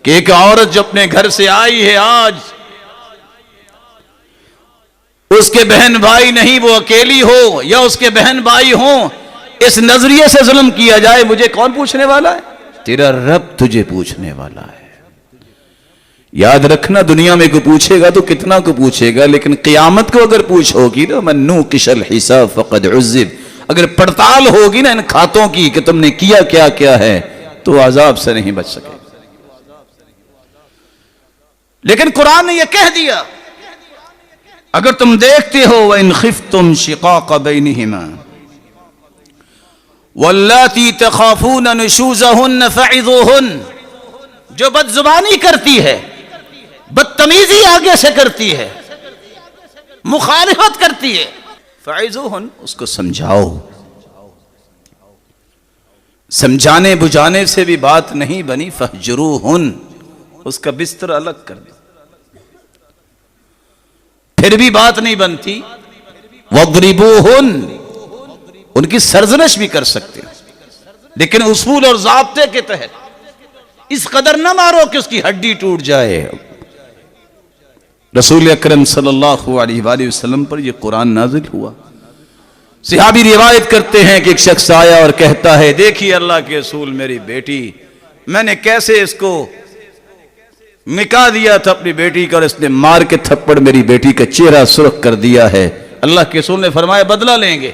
کہ ایک عورت جو اپنے گھر سے آئی ہے، آج اس کے بہن بھائی نہیں، وہ اکیلی ہو یا اس کے بہن بھائی ہوں، اس نظریے سے ظلم کیا جائے، مجھے کون پوچھنے والا ہے؟ تیرا رب تجھے پوچھنے والا ہے۔ یاد رکھنا، دنیا میں کو پوچھے گا تو کتنا کو پوچھے گا، لیکن قیامت کو اگر پوچھو گی نا، من نوقش الحساب فقد عذب، اگر پڑتال ہوگی نا ان کھاتوں کی کہ تم نے کیا کیا کیا ہے، تو عذاب سے نہیں بچ سکے۔ لیکن قرآن نے یہ کہہ دیا، اگر تم دیکھتے ہو وَإِنْ خِفْتُمْ شِقَاقَ بَيْنِهِمَا وَاللَّاتِي تَخَافُونَ نُشُوزَهُنَّ فَعِظُوهُنَّ، جو بد زبانی کرتی ہے، بدتمیزی آگے سے کرتی ہے، مخالفت کرتی ہے، فَعِظُوهُنَّ، اس کو سمجھاؤ۔ سمجھانے بجھانے سے بھی بات نہیں بنی، فَاهْجُرُوهُنَّ، اس کا بستر الگ کر دو، پھر بھی بات نہیں بنتی، وَاضْرِبُوهُنَّ، ان کی سرزنش بھی کر سکتے ہیں، لیکن اصول اور ضابطے کے تحت، اس قدر نہ مارو کہ اس کی ہڈی ٹوٹ جائے۔ رسول اکرم صلی اللہ علیہ وآلہ وسلم پر یہ قرآن نازل ہوا۔ صحابی روایت کرتے ہیں کہ ایک شخص آیا اور کہتا ہے، دیکھیے اللہ کے رسول، میری بیٹی، میں نے کیسے اس کو نکاح دیا تھا اپنی بیٹی کا، اور اس نے مار کے تھپڑ میری بیٹی کا چہرہ سرخ کر دیا ہے۔ اللہ کے رسول نے فرمایا بدلہ لیں گے۔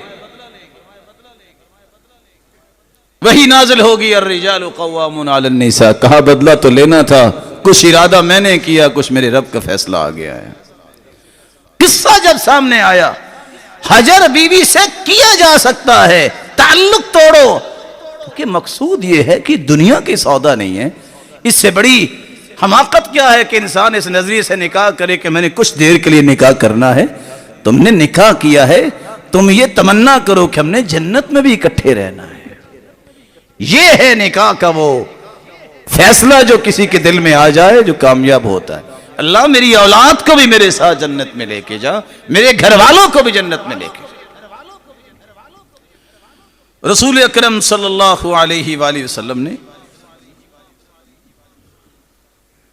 وہی نازل ہوگی الرجال قوامون علی النساء، کہا بدلہ تو لینا تھا، کچھ ارادہ میں نے کیا، کچھ میرے رب کا فیصلہ آ گیا ہے۔ قصہ جب سامنے آیا، حجر بیوی سے کیا جا سکتا ہے، تعلق توڑو، کیونکہ مقصود یہ ہے کہ دنیا کی سودا نہیں ہے۔ اس سے بڑی حماقت کیا ہے کہ انسان اس نظریے سے نکاح کرے کہ میں نے کچھ دیر کے لیے نکاح کرنا ہے۔ تم نے نکاح کیا ہے، تم یہ تمنا کرو کہ ہم نے جنت میں بھی اکٹھے رہنا ہے۔ یہ ہے نکاح کا وہ فیصلہ جو کسی کے دل میں آ جائے، جو کامیاب ہوتا ہے۔ اللہ میری اولاد کو بھی میرے ساتھ جنت میں لے کے جا، میرے گھر والوں کو بھی جنت میں لے کے جا۔ رسول اکرم صلی اللہ علیہ وآلہ وسلم نے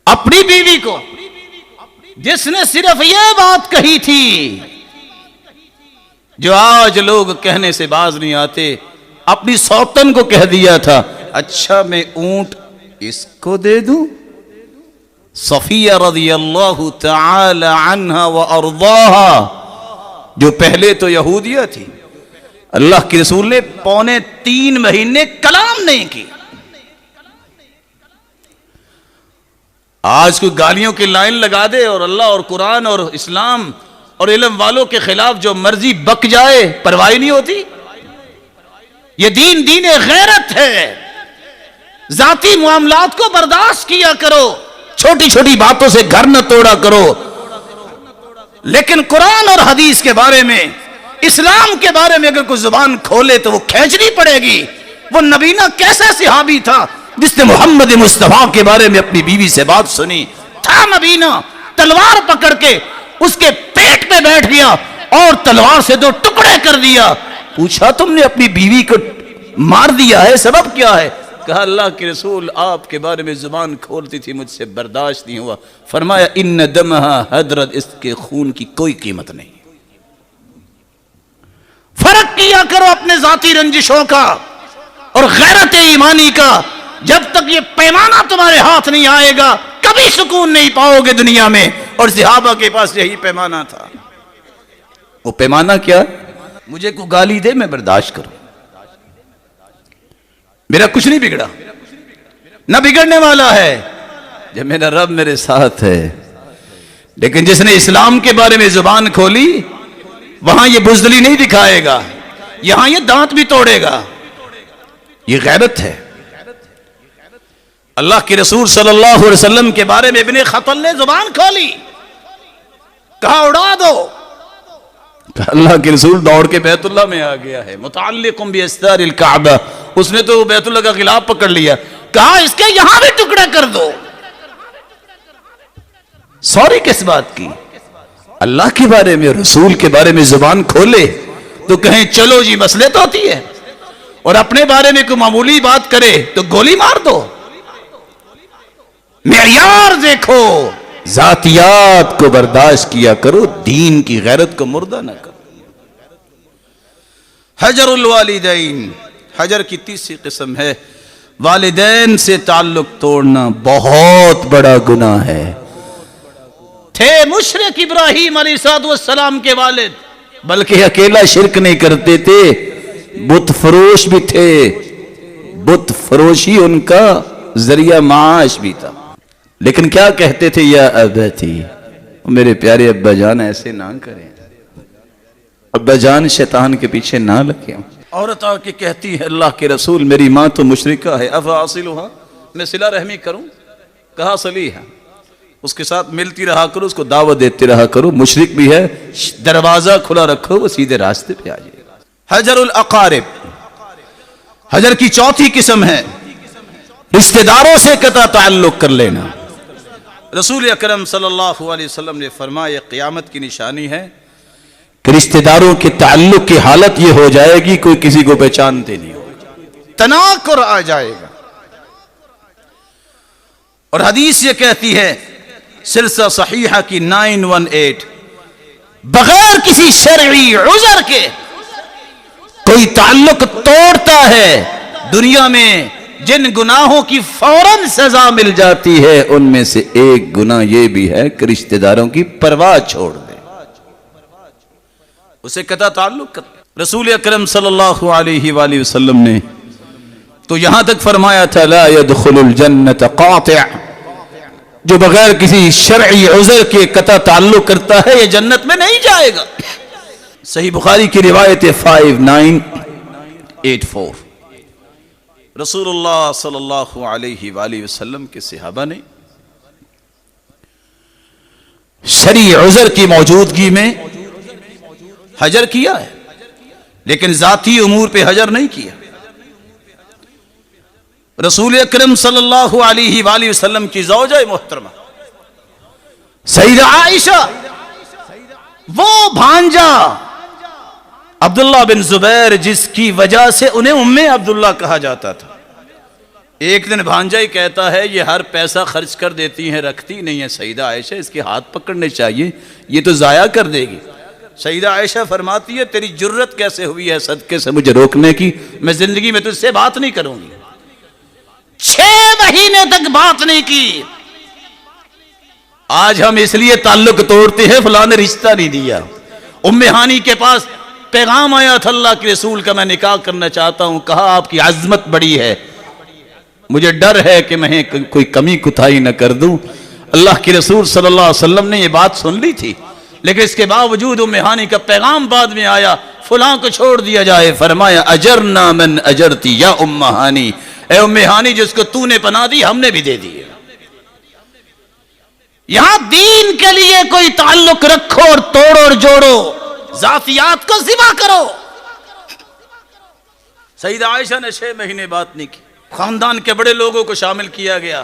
اپنی بیوی کو، جس نے صرف یہ بات کہی تھی جو آج لوگ کہنے سے باز نہیں آتے، اپنی سوتن کو کہہ دیا تھا، اچھا میں اونٹ اس کو دے دوں؟ صفیہ رضی اللہ تعالی عنہا وارضاہا، جو پہلے تو یہودیہ تھی، اللہ کے رسول نے 3.25 مہینے کلام نہیں کی۔ آج کوئی گالیوں کی لائن لگا دے اور اللہ اور قرآن اور اسلام اور علم والوں کے خلاف جو مرضی بک جائے، پرواہ نہیں ہوتی۔ یہ دین غیرت ہے۔ ذاتی معاملات کو برداشت کیا کرو، چھوٹی چھوٹی باتوں سے گھر نہ توڑا کرو، لیکن قرآن اور حدیث کے بارے میں، اسلام کے بارے میں اگر کوئی زبان کھولے تو وہ کھینچنی پڑے گی۔ وہ نبینا کیسا صحابی تھا جس نے محمد مصطفیٰ کے بارے میں اپنی بیوی سے بات سنی؟ تھا نبینا، تلوار پکڑ کے اس کے پیٹ پہ بیٹھ گیا اور تلوار سے 2 ٹکڑے کر دیا۔ پوچھا تم نے اپنی بیوی کو مار دیا ہے، سبب کیا ہے؟ کہا اللہ کے رسول آپ کے بارے میں زبان کھولتی تھی، مجھ سے برداشت نہیں ہوا۔ فرمایا ان دمہا حضرت، اس کے خون کی کوئی قیمت نہیں۔ فرق کیا کرو اپنے ذاتی رنجشوں کا اور غیرت ایمانی کا۔ جب تک یہ پیمانہ تمہارے ہاتھ نہیں آئے گا کبھی سکون نہیں پاؤ گے دنیا میں۔ اور صحابہ کے پاس یہی پیمانہ تھا۔ وہ پیمانہ کیا؟ مجھے کوئی گالی دے میں برداشت کروں، میرا کچھ نہیں بگڑا، نہ بگڑنے والا ہے جب میرا رب میرے ساتھ ہے۔ لیکن جس نے اسلام کے بارے میں زبان کھولی وہاں یہ بزدلی نہیں دکھائے گا، یہاں یہ دانت بھی توڑے گا۔ یہ غیرت ہے۔ اللہ کے رسول صلی اللہ علیہ وسلم کے بارے میں ابن خطل نے زبان کھولی، کہا اڑا دو۔ اللہ کے رسول دوڑ کے بیت اللہ میں آ گیا ہے، متعلق باستار الکعبہ، اس نے تو بیت اللہ کا غلاف پکڑ لیا، کہا اس کے یہاں بھی ٹکڑا کر دو۔ سوری کس بات کی؟ اللہ کے بارے میں، رسول کے بارے میں زبان کھولے تو کہیں چلو جی مسئلے تو ہوتی ہے، اور اپنے بارے میں کوئی معمولی بات کرے تو گولی مار دو۔ معیار دیکھو، ذاتیات کو برداشت کیا کرو، دین کی غیرت کو مردہ نہ کرو۔ حجر الوالدین، حجر کی تیسری قسم ہے والدین سے تعلق توڑنا، بہت بڑا گناہ ہے۔ تھے مشرک ابراہیم علیہ السلام کے والد، بلکہ اکیلا شرک نہیں کرتے تھے، بت فروش بھی تھے، بت فروشی ان کا ذریعہ معاش بھی تھا۔ لیکن کیا کہتے تھے؟ یا ابتی، میرے پیارے ابا جان ایسے نہ کریں، ابا جان شیطان کے پیچھے نہ لگیں۔ عورت آ کے کہتی ہے اللہ کے رسول میری ماں تو مشرکہ ہے، افاصلھا، میں صلہ رحمی کروں؟ کہا صلیھا، اس کے ساتھ ملتی رہا کرو، اس کو دعوت دیتے رہا کرو، مشرک بھی ہے، دروازہ کھلا رکھو، وہ سیدھے راستے پہ آ جائے گا۔ حجر الاقارب، حجر کی چوتھی قسم ہے رشتہ داروں سے قطع تعلق کر لینا۔ رسول اکرم صلی اللہ علیہ وسلم نے فرمایا قیامت کی نشانی ہے کہ رشتہ داروں کے تعلق کی حالت یہ ہو جائے گی کوئی کسی کو پہچانتے نہیں ہوگا، تناکر آ جائے گا۔ اور حدیث یہ کہتی ہے سلسلہ صحیحہ کی 918، بغیر کسی شرعی عذر کے کوئی تعلق توڑتا ہے دنیا میں جن گناہوں کی فوراً سزا مل جاتی ہے، ان میں سے ایک گناہ یہ بھی ہے کہ رشتہ داروں کی پرواہ چھوڑ دے، اسے قطع تعلق کر۔ رسول اکرم صلی اللہ علیہ وآلہ وسلم نے تو یہاں تک فرمایا تھا لا يدخل الجنت قاطع، جو بغیر کسی شرعی عذر کے قطع تعلق کرتا ہے یہ جنت میں نہیں جائے گا۔ صحیح بخاری کی روایت 5984، رسول اللہ صلی اللہ علیہ وآلہ وسلم کے صحابہ نے شرعی عذر کی موجودگی میں حجر کیا ہے، لیکن ذاتی امور پہ حجر نہیں کیا۔ رسول اکرم صلی اللہ علیہ وآلہ وسلم کی زوجہ محترمہ سیدہ عائشہ، وہ بھانجا عبداللہ بن زبیر جس کی وجہ سے انہیں ام عبداللہ کہا جاتا تھا، ایک دن بھانجا ہی کہتا ہے یہ ہر پیسہ خرچ کر دیتی ہیں، رکھتی نہیں ہے سیدہ عائشہ، اس کے ہاتھ پکڑنے چاہیے، یہ تو ضائع کر دے گی۔ سیدہ عائشہ فرماتی ہے تیری جرت کیسے ہوئی ہے صدقے سے مجھے روکنے کی، میں زندگی میں تجھ سے بات نہیں کروں گی۔ 6 مہینے تک بات نہیں کی۔ آج ہم اس لیے تعلق توڑتے ہیں فلاں نے رشتہ نہیں دیا۔ ام ہانی کے پاس پیغام آیا تھا اللہ کے رسول کا، میں نکاح کرنا چاہتا ہوں، کہا آپ کی عظمت بڑی ہے، مجھے ڈر ہے کہ میں کوئی کمی کوتاہی نہ کر دوں۔ اللہ کے رسول صلی اللہ علیہ وسلم نے یہ بات سن لی تھی، لیکن اس کے باوجود ام ہانی کا پیغام بعد میں آیا فلاں کو چھوڑ دیا جائے۔ فرمایا اجرنا من اجرتی یا ام ہانی، اے ام ہانی جس کو تو نے پناہ دی ہم نے بھی دے دی۔ یہاں دین کے لیے کوئی تعلق رکھو اور توڑو اور جوڑو، ذاتیات کو ذبح کرو۔ سیدہ عائشہ نے 6 مہینے بات نہیں کی، خاندان کے بڑے لوگوں کو شامل کیا گیا،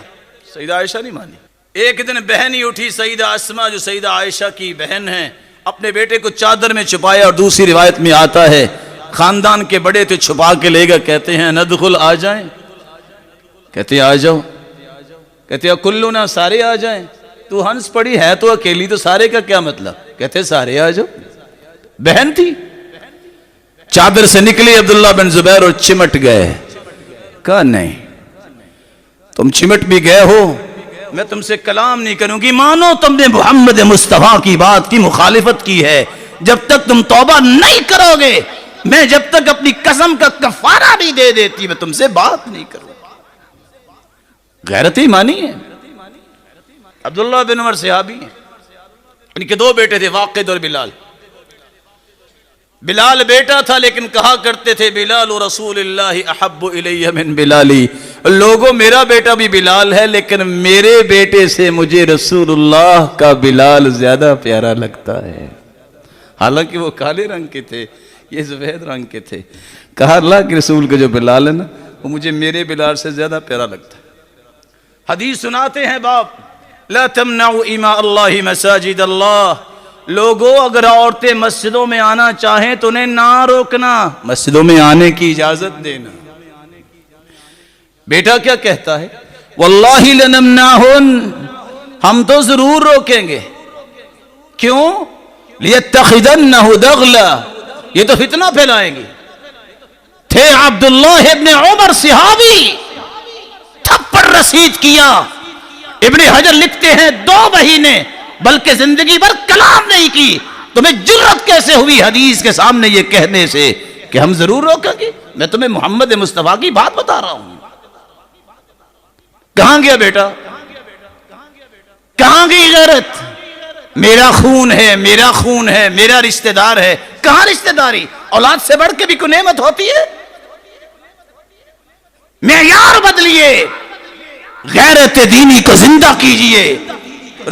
سیدہ عائشہ نہیں مانی۔ ایک دن بہن ہی اٹھی سیدہ اسماء جو سیدہ عائشہ کی بہن ہیں، اپنے بیٹے کو چادر میں چھپایا، اور دوسری روایت میں آتا ہے خاندان کے بڑے تھے، چھپا کے لے گا، کہتے ہیں ندخل، آ جائیں، کہتے آ جاؤ، کہتے کلنا، سارے آ جائیں، تو ہنس پڑی ہے تو اکیلی، تو سارے کا کیا مطلب؟ کہتے سارے آ جاؤ۔ بہن تھی، چادر سے نکلی عبداللہ بن زبیر اور چمٹ گئے۔ کہا نہیں، تم چمٹ بھی گئے ہو، میں تم سے کلام نہیں کروں گی، مانو تم نے محمد مصطفیٰ کی بات کی مخالفت کی ہے، جب تک تم توبہ نہیں کرو گے، میں جب تک اپنی قسم کا کفارہ نہیں دے دیتی، میں تم سے بات نہیں کروں گا۔ غیرت ایمانی ہے۔ عبداللہ بن عمر صحابی ہیں، ان کے دو بیٹے تھے، واقد اور بلال۔ بلال بیٹا تھا لیکن کہا کرتے تھے بلال رسول اللہ احب الی من بلالی، لوگوں میرا بیٹا بھی بلال ہے لیکن میرے بیٹے سے مجھے رسول اللہ کا بلال زیادہ پیارا لگتا ہے۔ حالانکہ وہ کالے رنگ کے تھے، یہ سفید رنگ کے تھے۔ کہا اللہ کے رسول کا جو بلال ہے نا، وہ مجھے میرے بلال سے زیادہ پیارا لگتا ہے۔ حدیث سناتے ہیں باپ، لا تمنعوا اماء اللہ مساجد اللہ، لوگوں اگر عورتیں مسجدوں میں آنا چاہیں تو انہیں نہ روکنا، مسجدوں میں آنے کی اجازت دینا۔ بیٹا کیا کہتا ہے؟ واللہ لنمنعہن، ہم تو ضرور روکیں گے۔ کیوں؟ لیتخذنہ دغلا، یہ تو فتنہ پھیلائیں گے۔ تھے عبداللہ ابن عمر صحابی، تھپڑ رسید کیا۔ ابن حجر لکھتے ہیں 2 مہینے بلکہ زندگی بھر کلام نہیں کی۔ تمہیں جرت کیسے ہوئی حدیث کے سامنے یہ کہنے سے کہ ہم ضرور روکیں گے؟ میں تمہیں محمد مصطفیٰ کی بات بتا رہا ہوں۔ کہاں گیا بیٹا؟ کہاں گئی غیرت؟ میرا خون ہے، میرا خون ہے، میرا رشتہ دار ہے۔ کہاں رشتہ داری؟ اولاد سے بڑھ کے بھی کوئی نعمت ہوتی ہے؟ معیار بدلیے، غیرت دینی کو زندہ کیجئے۔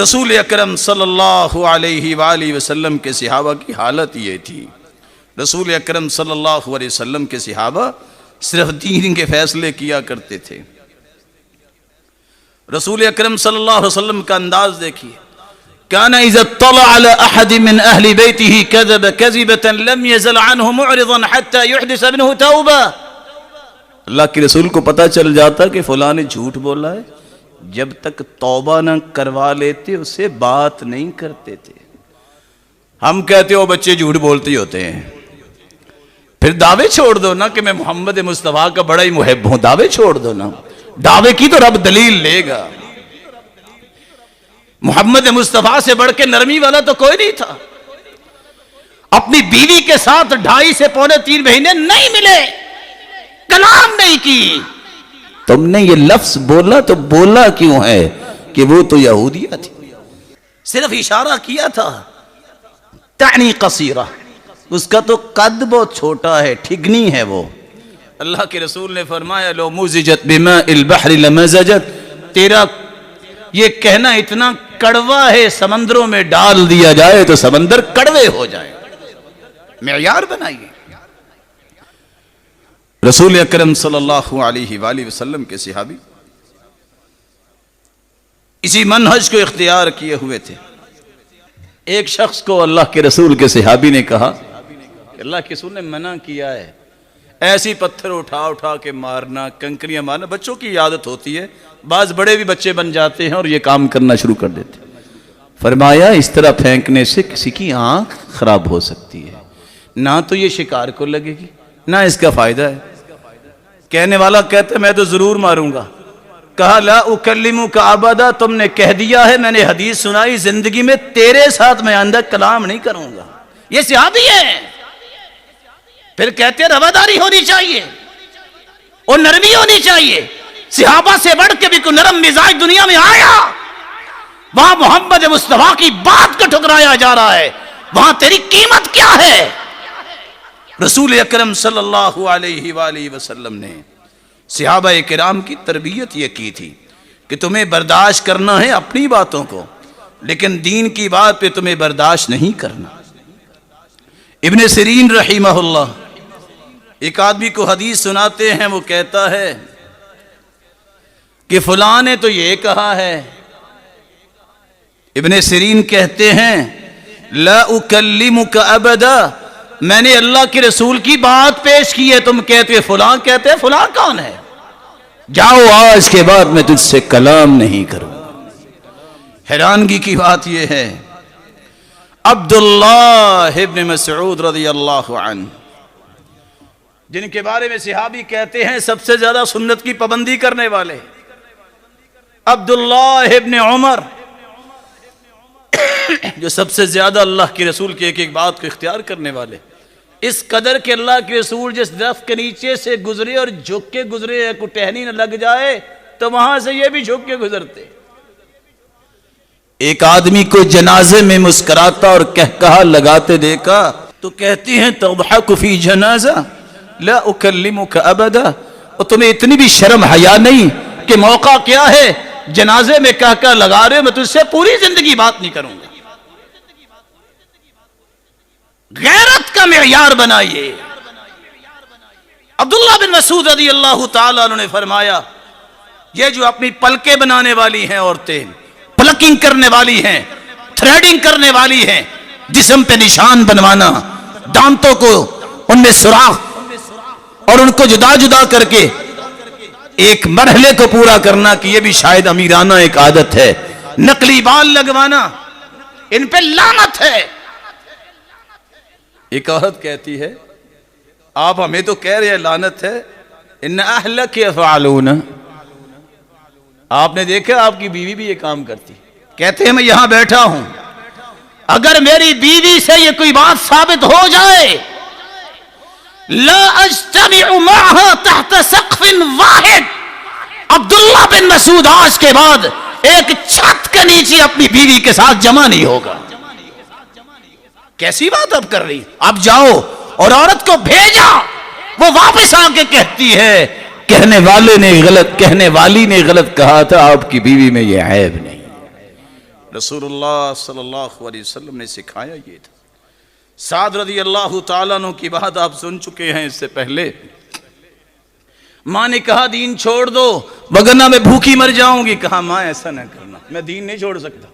رسول اکرم صلی اللہ علیہ وآلہ وسلم کے صحابہ کی حالت یہ تھی۔ رسول اکرم صلی اللہ علیہ وسلم کے صحابہ صرف دین کے فیصلے کیا کرتے تھے۔ رسول اکرم صلی اللہ علیہ وسلم کا انداز دیکھیے، کان اذا اطلع على احد من اہل بیتہ کذب کذبۃ لم يزل عنہ معرضا حتى يحدث منه توبہ۔ اللہ کے رسول کو پتہ چل جاتا کہ فلاں نے جھوٹ بولا ہے، جب تک توبہ نہ کروا لیتے اسے بات نہیں کرتے تھے۔ ہم کہتے ہو بچے جھوٹ بولتے ہی ہوتے ہیں، پھر دعوے چھوڑ دو نا کہ میں محمد مصطفیٰ کا بڑا ہی محب ہوں، دعوے چھوڑ دو نا، دعوے کی تو رب دلیل لے گا۔ محمد مصطفیٰ سے بڑھ کے نرمی والا تو کوئی نہیں تھا۔ اپنی بیوی کے ساتھ 2.5 سے پونے 3 مہینے نہیں ملے، کلام نہیں کی۔ تم نے یہ لفظ بولا تو بولا کیوں ہے کہ وہ تو یہودیہ تھی؟ صرف اشارہ کیا تھا، تعنی قصیرہ، اس کا تو قد بہت چھوٹا ہے، ٹھگنی ہے وہ۔ اللہ کے رسول نے فرمایا لو مزجت بماء البحر لمزجت، تیرا یہ کہنا اتنا کڑوا ہے، سمندروں میں ڈال دیا جائے تو سمندر کڑوے ہو جائے۔ معیار بنائیے۔ رسول اکرم صلی اللہ علیہ وآلہ وسلم کے صحابی اسی منہج کو اختیار کیے ہوئے تھے۔ ایک شخص کو اللہ کے رسول کے صحابی نے کہا کہ اللہ کے رسول نے منع کیا ہے ایسی پتھر اٹھا اٹھا کے مارنا، کنکریاں مارنا، بچوں کی عادت ہوتی ہے، بعض بڑے بھی بچے بن جاتے ہیں اور یہ کام کرنا شروع کر دیتے ہیں۔ فرمایا اس طرح پھینکنے سے کسی کی آنکھ خراب ہو سکتی ہے، نہ تو یہ شکار کو لگے گی نہ اس کا فائدہ ہے۔ کہنے والا کہتا ہے میں تو ضرور ماروں گا۔ کہا لا اکلمک ابدا، تم نے کہہ دیا ہے، میں نے حدیث سنائی، زندگی میں تیرے ساتھ میں آئندہ کلام نہیں کروں گا۔ یہ صحابی ہے۔ پھر کہتے ہیں رواداری ہونی چاہیے اور نرمی ہونی چاہیے۔ صحابہ سے بڑھ کے بھی کوئی نرم مزاج دنیا میں آیا؟ وہاں محمد مصطفیٰ کی بات کو ٹھکرایا جا رہا ہے، وہاں تیری قیمت کیا ہے؟ رسول اکرم صلی اللہ علیہ وآلہ وسلم نے صحابہ کرام کی تربیت یہ کی تھی کہ تمہیں برداشت کرنا ہے اپنی باتوں کو، لیکن دین کی بات پہ تمہیں برداشت نہیں کرنا۔ ابن سیرین رحمہ اللہ ایک آدمی کو حدیث سناتے ہیں، وہ کہتا ہے کہ فلاں نے تو یہ کہا ہے۔ ابن سیرین کہتے ہیں لا اکلمک ابدا، میں نے اللہ کے رسول کی بات پیش کی ہے، تم کہتے فلاں کہتے ہیں، فلاں کون ہے؟ جاؤ آج کے بعد میں تجھ سے کلام نہیں کروں۔ حیرانگی کی بات یہ ہے، عبداللہ ابن مسعود رضی اللہ عنہ، جن کے بارے میں صحابی کہتے ہیں سب سے زیادہ سنت کی پابندی کرنے والے، عبداللہ ابن عمر جو سب سے زیادہ اللہ کے رسول کی ایک ایک بات کو اختیار کرنے والے، اس قدر کہ اللہ کے رسول جس درخت کے نیچے سے گزرے اور جھک کے گزرے، کو ٹہنی نہ لگ جائے تو وہاں سے یہ بھی جھک کے گزرتے۔ ایک آدمی کو جنازے میں مسکراتا اور کہکہا لگاتے دیکھا تو کہتی ہیں تضحک فی جنازہ لا اکلمک ابدا، اور تمہیں اتنی بھی شرم حیا نہیں کہ موقع کیا ہے جنازے میں کہکہا لگا رہے، میں تجھ سے پوری زندگی بات نہیں کروں گا۔ غیرت کا معیار بنائیے۔ عبداللہ بن مسعود رضی اللہ تعالیٰ عنہ نے فرمایا، یہ جو اپنی پلکیں بنانے والی ہیں عورتیں، پلکنگ کرنے والی ہیں، تھریڈنگ کرنے والی ہیں، جسم پہ نشان بنوانا، دانتوں کو ان میں سوراخ اور ان کو جدا جدا کر کے ایک مرحلے کو پورا کرنا، کہ یہ بھی شاید امیرانہ ایک عادت ہے، نقلی بال لگوانا، ان پہ لعنت ہے۔ ایک عورت کہتی ہے آپ ہمیں تو کہہ رہے ہیں لعنت ہے، ان اہلک یفعلون، آپ نے دیکھا آپ کی بیوی بھی یہ کام کرتی، کہتے ہیں میں یہاں بیٹھا ہوں، اگر میری بیوی سے یہ کوئی بات ثابت ہو جائے لا اجتمع معها تحت سقف واحد، عبداللہ بن مسعود آج کے بعد ایک چھت کے نیچے اپنی بیوی کے ساتھ جمع نہیں ہوگا۔ کیسی بات اب کر رہی؟ اب جاؤ اور عورت کو بھیجا، وہ واپس آ کے کہتی ہے کہنے والے نے غلط، کہنے والی نے غلط کہا تھا، آپ کی بیوی میں یہ عیب نہیں۔ رسول اللہ صلی اللہ علیہ وسلم نے سکھایا یہ تھا۔ سعد رضی اللہ تعالیٰ عنہ کی بات آپ سن چکے ہیں اس سے پہلے، ماں نے کہا دین چھوڑ دو وگرنہ میں بھوکی مر جاؤں گی، کہا ماں ایسا نہ کرنا، میں دین نہیں چھوڑ سکتا۔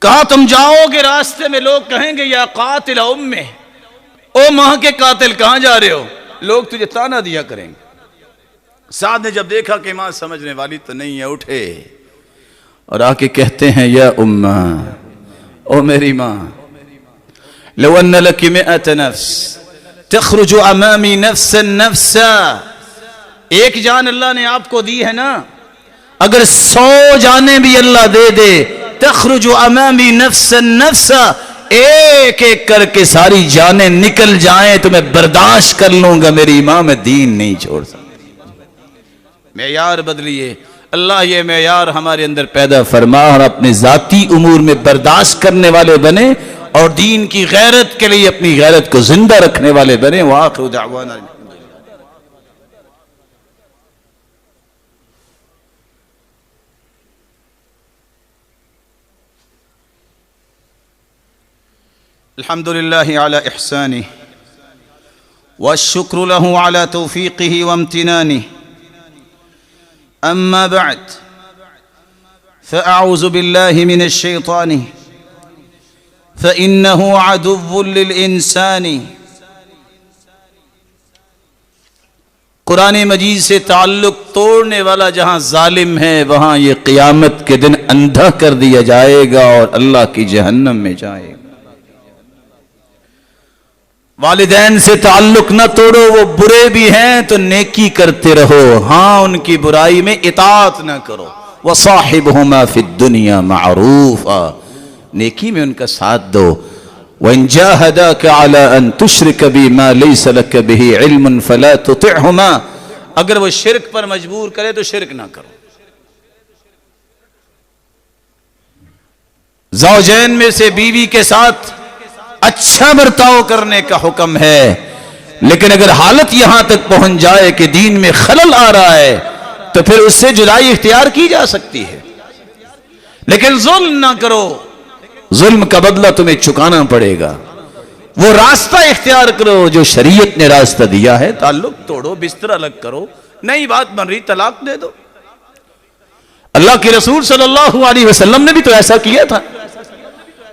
کہا تم جاؤ گے راستے میں لوگ کہیں گے یا قاتل امہ، او ماں کے قاتل کہاں جا رہے ہو، لوگ تجھے تانا دیا کریں گے۔ سعد نے جب دیکھا کہ ماں سمجھنے والی تو نہیں ہے، اٹھے اور آ کے کہتے ہیں یا امہ، او میری ماں، لو ان لک 100 نفس تخرج امامی نفسا نفسا، ایک جان اللہ نے آپ کو دی ہے نا، اگر 100 جانیں بھی اللہ دے دے، تخرج امامی نفسا نفسا، ایک ایک کر کے ساری جانیں نکل جائیں تو میں برداشت کر لوں گا، میری ماں میں دین نہیں چھوڑ سکتا۔ معیار بدلیے، اللہ یہ معیار ہمارے اندر پیدا فرما اور اپنے ذاتی امور میں برداشت کرنے والے بنے اور دین کی غیرت کے لیے اپنی غیرت کو زندہ رکھنے والے بنے۔ وآخر دعوانا الحمد لله على إحسانه والشكر له على توفيقه وامتنانه، أما بعد فأعوذ بالله من الشيطان فإنه عدو للإنسان۔ قرآن مجید سے تعلق توڑنے والا جہاں ظالم ہے وہاں یہ قیامت کے دن اندھا کر دیا جائے گا اور اللہ کی جہنم میں جائے گا۔ والدین سے تعلق نہ توڑو، وہ برے بھی ہیں تو نیکی کرتے رہو، ہاں ان کی برائی میں اطاعت نہ کرو۔ وصاحبہما فی الدنیا معروفا، نیکی میں ان کا ساتھ دو۔ وَإِن جَاهَدَاكَ عَلَىٰ أَن تُشْرِكَ بِي مَا لَيْسَ لَكَ بِهِ عِلْمٌ فَلَا تُطِعْهُمَا، اگر وہ شرک پر مجبور کرے تو شرک نہ کرو۔ زوجین میں سے بیوی کے ساتھ اچھا برتاؤ کرنے کا حکم ہے، لیکن اگر حالت یہاں تک پہنچ جائے کہ دین میں خلل آ رہا ہے تو پھر اس سے جدائی اختیار کی جا سکتی ہے، لیکن ظلم نہ کرو، ظلم کا بدلہ تمہیں چکانا پڑے گا۔ وہ راستہ اختیار کرو جو شریعت نے راستہ دیا ہے، تعلق توڑو، بستر الگ کرو، نئی بات بن رہی طلاق دے دو۔ اللہ کے رسول صلی اللہ علیہ وسلم نے بھی تو ایسا کیا تھا،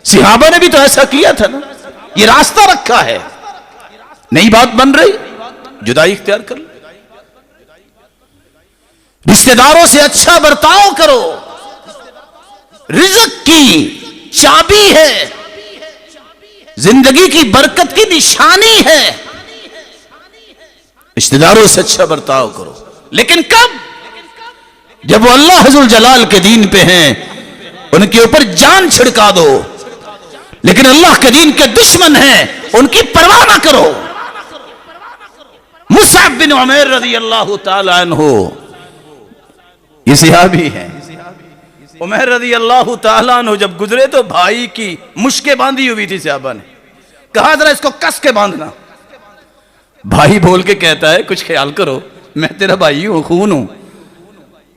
صحابہ نے بھی تو ایسا کیا تھا نا۔ یہ راستہ رکھا ہے، نئی بات بن رہی، جدائی اختیار کر لو، رشتہ داروں سے اچھا برتاؤ کرو، رزق کی چابی ہے، زندگی کی برکت کی نشانی ہے، رشتہ داروں سے اچھا برتاؤ کرو، لیکن کب؟ جب وہ اللہ حضور جلال کے دین پہ ہیں ان کے اوپر جان چھڑکا دو، لیکن اللہ کے دین کے دشمن ہیں ان کی پرواہ نہ کرو۔ مصعب بن عمیر رضی اللہ تعالی عنہ یہ صحابی ہیں، عمیر رضی اللہ تعالی عنہ جب گزرے تو بھائی کی مشکیں باندھی ہوئی تھی، صحابہ نے کہا ذرا اس کو کس کے باندھنا، بھائی بول کے کہتا ہے کچھ خیال کرو، میں تیرا بھائی ہوں، خون ہوں،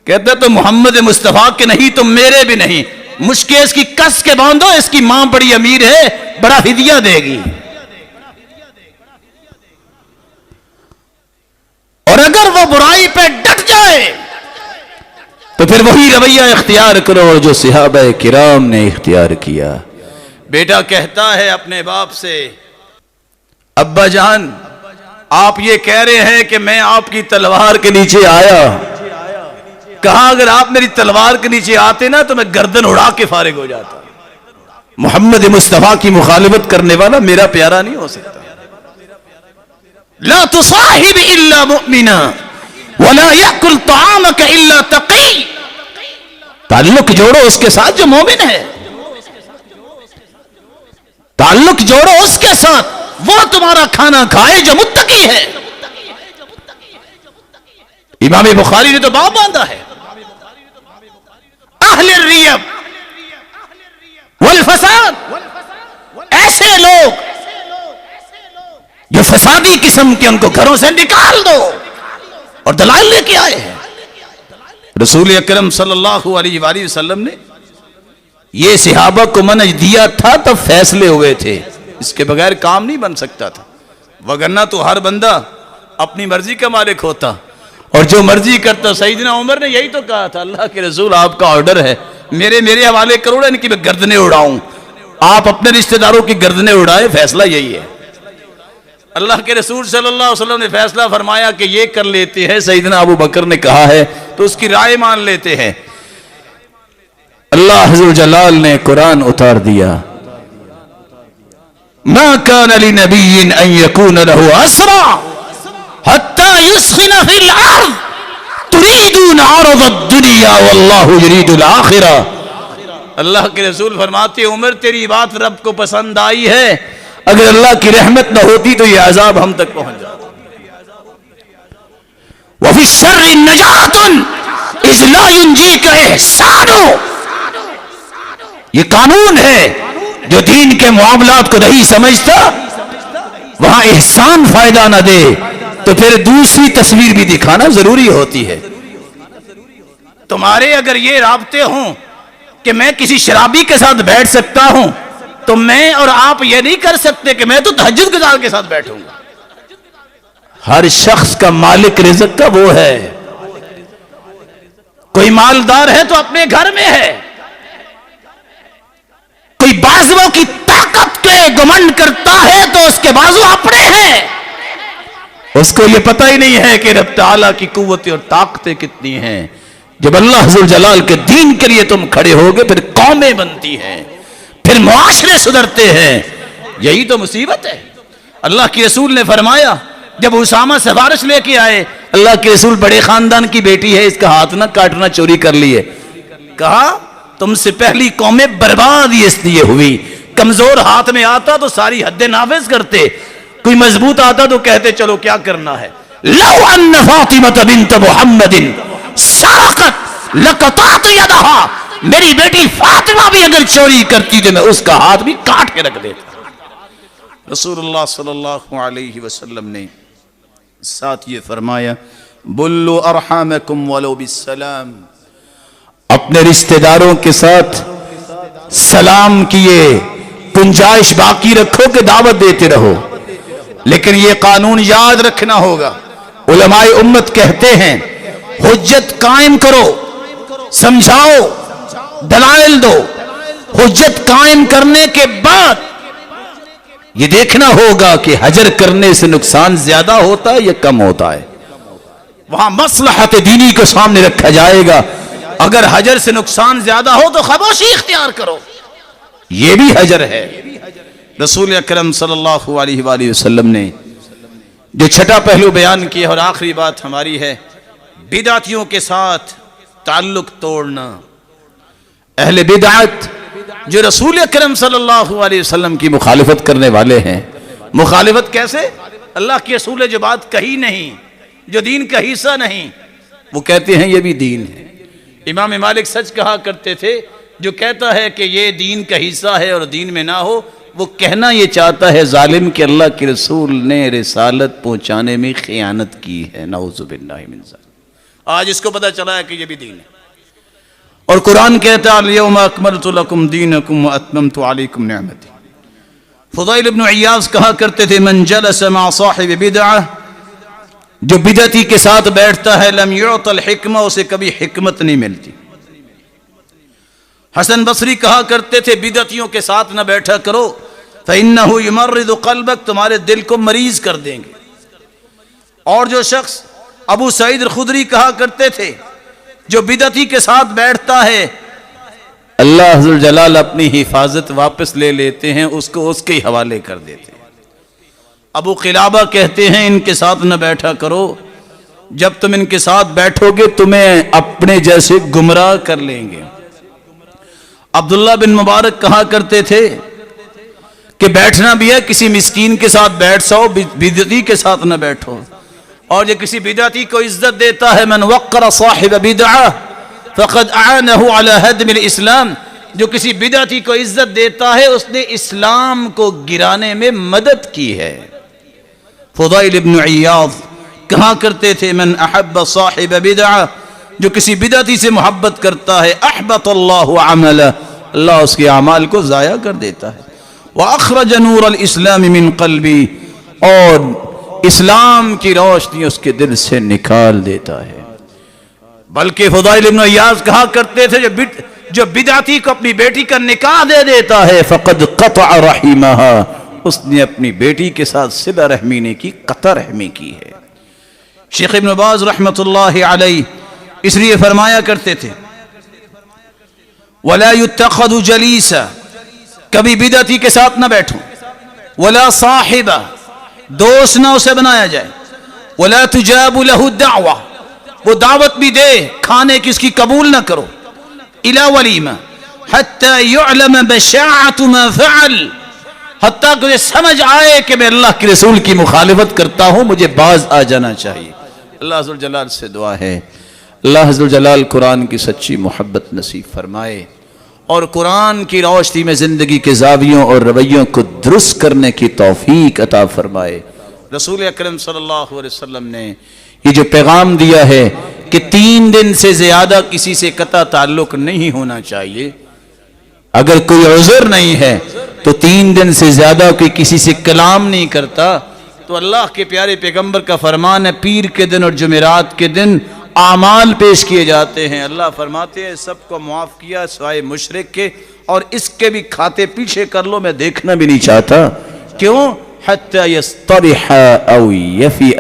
کہتا ہے تو محمد مصطفیٰ کے نہیں تو میرے بھی نہیں، مشکیں اس کی کس کے باندھو، اس کی ماں بڑی امیر ہے، بڑا ہدیہ دے گی، اور اگر وہ برائی پہ ڈٹ جائے تو پھر وہی رویہ اختیار کرو جو صحابہ کرام نے اختیار کیا۔ بیٹا کہتا ہے اپنے باپ سے، ابا جان آپ یہ کہہ رہے ہیں کہ میں آپ کی تلوار کے نیچے آیا، کہا اگر آپ میری تلوار کے نیچے آتے نا تو میں گردن اڑا کے فارغ ہو جاتا، محمد مصطفیٰ کی مخالفت کرنے والا میرا پیارا نہیں ہو سکتا۔ لا تصاحب الا مؤمنا ولا يأكل طعامك الا تقي، تعلق جوڑو اس کے ساتھ جو مومن ہے، تعلق جوڑو اس کے ساتھ وہ تمہارا کھانا کھائے جو متقی ہے۔ امام بخاری نے تو باب باندھا ہے، اہل الریب والفساد، ایسے لوگ جو فسادی قسم کے، ان کو گھروں سے نکال دو، اور دلائل لے کے آئے ہیں۔ رسول اکرم صلی اللہ علیہ وآلہ وسلم نے یہ صحابہ کو منہج دیا تھا تب فیصلے ہوئے تھے، اس کے بغیر کام نہیں بن سکتا تھا، وگرنہ تو ہر بندہ اپنی مرضی کا مالک ہوتا اور جو مرضی کرتا۔ سیدنا عمر نے یہی تو کہا تھا، اللہ کے رسول آپ کا آرڈر ہے، میرے حوالے کرو ان کی میں گردنیں اڑاؤں، آپ اپنے رشتہ داروں کی گردنیں اڑائے، فیصلہ یہی ہے۔ اللہ کے رسول صلی اللہ علیہ وسلم نے فیصلہ فرمایا کہ یہ کر لیتے ہیں، سیدنا ابو بکر نے کہا ہے تو اس کی رائے مان لیتے ہیں۔ اللہ حضور جلال نے قرآن اتار دیا، ما كان لنبي ان يكون له اسرى حتى يسخن في الارض تريدون عرض الدنيا والله يريد الاخرة۔ اللہ کے رسول فرماتے عمر تیری بات رب کو پسند آئی ہے، اگر اللہ کی رحمت نہ ہوتی تو یہ عذاب ہم تک پہنچ جاتا۔ وفي الشر نجاة اذ لا ينجيك احسان، یہ قانون ہے، جو دین کے معاملات کو نہیں سمجھتا وہاں احسان فائدہ نہ دے تو پھر دوسری تصویر بھی دکھانا ضروری ہوتی ہے۔ تمہارے اگر یہ رابطے ہوں کہ میں کسی شرابی کے ساتھ بیٹھ سکتا ہوں تو میں اور آپ یہ نہیں کر سکتے کہ میں تو تہجد گزار کے ساتھ بیٹھوں گا۔ ہر شخص کا مالک رزق کا وہ ہے، کوئی مالدار ہے تو اپنے گھر میں ہے، کوئی بازووں کی طاقت کے گمنڈ کرتا ہے تو اس کے بازو اپنے ہیں، اس کو یہ پتہ ہی نہیں ہے کہ رب تعالیٰ کی قوتیں اور طاقتیں کتنی ہیں۔ جب اللہ حضور جلال کے دین کے لیے تم کھڑے ہوگے پھر قومیں بنتی ہیں، پھر معاشرے سدھرتے ہیں، یہی تو مصیبت ہے۔ اللہ کے رسول نے فرمایا جب اسامہ سفارش لے کے آئے، اللہ کے رسول بڑے خاندان کی بیٹی ہے، اس کا ہاتھ نہ کاٹنا، چوری کر لیے، کہا تم سے پہلی قومیں برباد اس لیے ہوئی، کمزور ہاتھ میں آتا تو ساری حد نافذ کرتے، کوئی مضبوط آتا تو کہتے چلو کیا کرنا ہے۔ لو ان فاطمہ بنت محمد سرقت لقطعت یدہا، میری بیٹی فاطمہ بھی اگر چوری کرتی تو میں اس کا ہاتھ بھی کاٹ کے رکھ دیتا۔ رسول اللہ صلی اللہ علیہ وسلم نے ساتھ یہ فرمایا بلو ارحامکم ولو بالسلام، اپنے رشتہ داروں کے ساتھ سلام کیے، گنجائش باقی رکھو کہ دعوت دیتے رہو، لیکن یہ قانون یاد رکھنا ہوگا۔ علماء امت کہتے ہیں حجت قائم کرو، سمجھاؤ، دلائل دو، حجت قائم کرنے کے بعد یہ دیکھنا ہوگا کہ حجر کرنے سے نقصان زیادہ ہوتا ہے یا کم ہوتا ہے. وہاں مصلحت دینی کو سامنے رکھا جائے گا. اگر حجر سے نقصان زیادہ ہو تو خاموشی اختیار کرو، یہ بھی حجر ہے. رسول اکرم صلی اللہ علیہ وآلہ وسلم نے جو چھٹا پہلو بیان کیا، اور آخری بات ہماری ہے، بدعتیوں کے ساتھ تعلق توڑنا. اہل بدعت جو رسول اکرم صلی اللہ علیہ وسلم کی مخالفت کرنے والے ہیں. مخالفت کیسے؟ اللہ کے رسول نے جو بات کہی نہیں، جو دین کا حصہ نہیں، وہ کہتے ہیں یہ بھی دین ہے. امام مالک سچ کہا کرتے تھے، جو کہتا ہے کہ یہ دین کا حصہ ہے اور دین میں نہ ہو، وہ کہنا یہ چاہتا ہے ظالم کہ اللہ کے رسول نے رسالت پہنچانے میں خیانت کی ہے. نعوذ باللہ من ذلک. آج اس کو پتہ چلا ہے کہ یہ بھی دین ہے. اور قرآن کہتا ہے الیوم اکملت لکم دینکم واتممت علیکم نعمتی. فضیل ابن عیاض کہا کرتے تھے من جلس مع صاحب بدعہ، جو بدعتی کے ساتھ بیٹھتا ہے لم یعط الحکمہ، اسے کبھی حکمت نہیں ملتی. حسن بصری کہا کرتے تھے بدعتیوں کے ساتھ نہ بیٹھا کرو فإنہ یمرض قلبک، تمہارے دل کو مریض کر دیں گے. اور جو شخص ابو سعید الخدری کہا کرتے تھے جو بدعتی کے ساتھ بیٹھتا ہے اللہ عز و جلال اپنی حفاظت واپس لے لیتے ہیں، اس کو اس کے ہی حوالے کر دیتے ہیں. ابو قلابہ کہتے ہیں ان کے ساتھ نہ بیٹھا کرو، جب تم ان کے ساتھ بیٹھو گے تمہیں اپنے جیسے گمراہ کر لیں گے. عبداللہ بن مبارک کہا کرتے تھے کہ بیٹھنا بھی ہے کسی مسکین کے ساتھ بیٹھ سو، بدعتی کے ساتھ نہ بیٹھو. اور جو کسی بدعتی کو عزت دیتا ہے من وقر صاحب بدعہ فقد اعانہ علی ہدم الاسلام، جو کسی بدعتی کو عزت دیتا ہے اس نے اسلام کو گرانے میں مدد کی ہے. فضیل ابن عیاض کہا کرتے تھے من احب صاحب بدعہ، جو کسی بدعتی سے محبت کرتا ہے احبط اللہ عملہ، اللہ اس کے اعمال کو ضائع کر دیتا ہے. واخرج نور الاسلام من قلبی، اور اسلام کی روشنی اس کے دل سے نکال دیتا ہے. بلکہ فضیل ابن عیاض کہا کرتے تھے جو بدعتی کو اپنی بیٹی کا نکاح دے دیتا ہے فقد قطع رحمہا، اس نے اپنی بیٹی کے ساتھ صلہ رحمی نے کی، قطع رحمی کی ہے. شیخ ابن باز رحمت اللہ علیہ اس لیے فرمایا کرتے تھے وَلَا يُتَّخَذُ جَلِيسًا، کبھی بدعتی کے ساتھ نہ بیٹھو. وَلَا صَاحِبًا، دوست نہ اسے بنایا جائے. وَلَا تُجَابُ لَهُ الدَّعْوَةِ، وہ دعوت بھی دے کھانے کی اس کی قبول نہ کرو. إِلَى وَلِيمَةٍ حَتَّى يُعْلَمَ بَشَاعَةُ مَا فَعَلْ، حتیٰ کہ سمجھ آئے کہ میں اللہ کے رسول کی مخالفت کرتا ہوں، مجھے باز آ جانا چاہیے. اللہ عز و جلال سے دعا ہے اللہ عز و جلال قرآن کی سچی محبت نصیب فرمائے اور قرآن کی روشنی میں زندگی کے زاویوں اور رویوں کو درست کرنے کی توفیق عطا فرمائے. رسول اکرم صلی اللہ علیہ وسلم نے یہ جو پیغام دیا ہے کہ 3 دن سے زیادہ کسی سے قطع تعلق نہیں ہونا چاہیے. اگر کوئی عذر نہیں ہے تو 3 دن سے زیادہ کوئی کسی سے کلام نہیں کرتا. تو اللہ کے پیارے پیغمبر کا فرمان ہے پیر کے دن اور جمعرات کے دن اعمال پیش کیے جاتے ہیں. اللہ فرماتے ہیں سب کو معاف کیا سوائے مشرک کے، اور اس کے بھی کھاتے پیچھے کر لو، میں دیکھنا بھی نہیں چاہتا. کیوں؟ حتی یسترح او یفیع،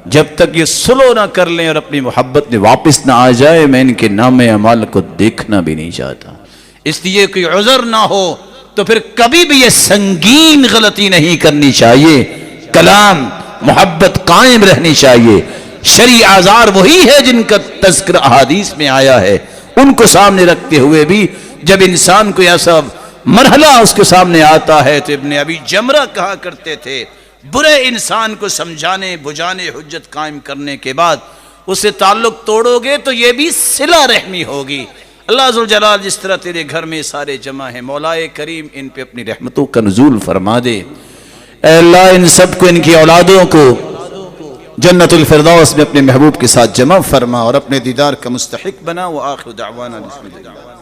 جب تک یہ سلو نہ کر لیں اور اپنی محبت میں واپس نہ آ جائے میں ان کے نام اعمال کو دیکھنا بھی نہیں چاہتا. اس لیے کوئی عذر نہ ہو تو پھر کبھی بھی یہ سنگین غلطی نہیں کرنی چاہیے. کلام محبت قائم رہنی چاہیے. شرعی آزار وہی ہے جن کا تذکر احادیث میں آیا ہے، ان کو سامنے رکھتے ہوئے بھی جب انسان کو ایسا مرحلہ اس کے سامنے آتا ہے تو ابن ابی جمرہ کہا کرتے تھے برے انسان کو سمجھانے بجانے حجت قائم کرنے کے بعد اس سے تعلق توڑو گے تو یہ بھی صلہ رحمی ہوگی. اللہ عز و جلال جس طرح تیرے گھر میں سارے جمع ہیں، مولائے کریم ان پہ اپنی رحمتوں کا نزول فرما دے. اے اللہ ان سب کو، ان کی اولادوں کو جنت الفردوس میں اپنے محبوب کے ساتھ جمع فرما اور اپنے دیدار کا مستحق بنا. وآخر دعوانا بسم اللہ.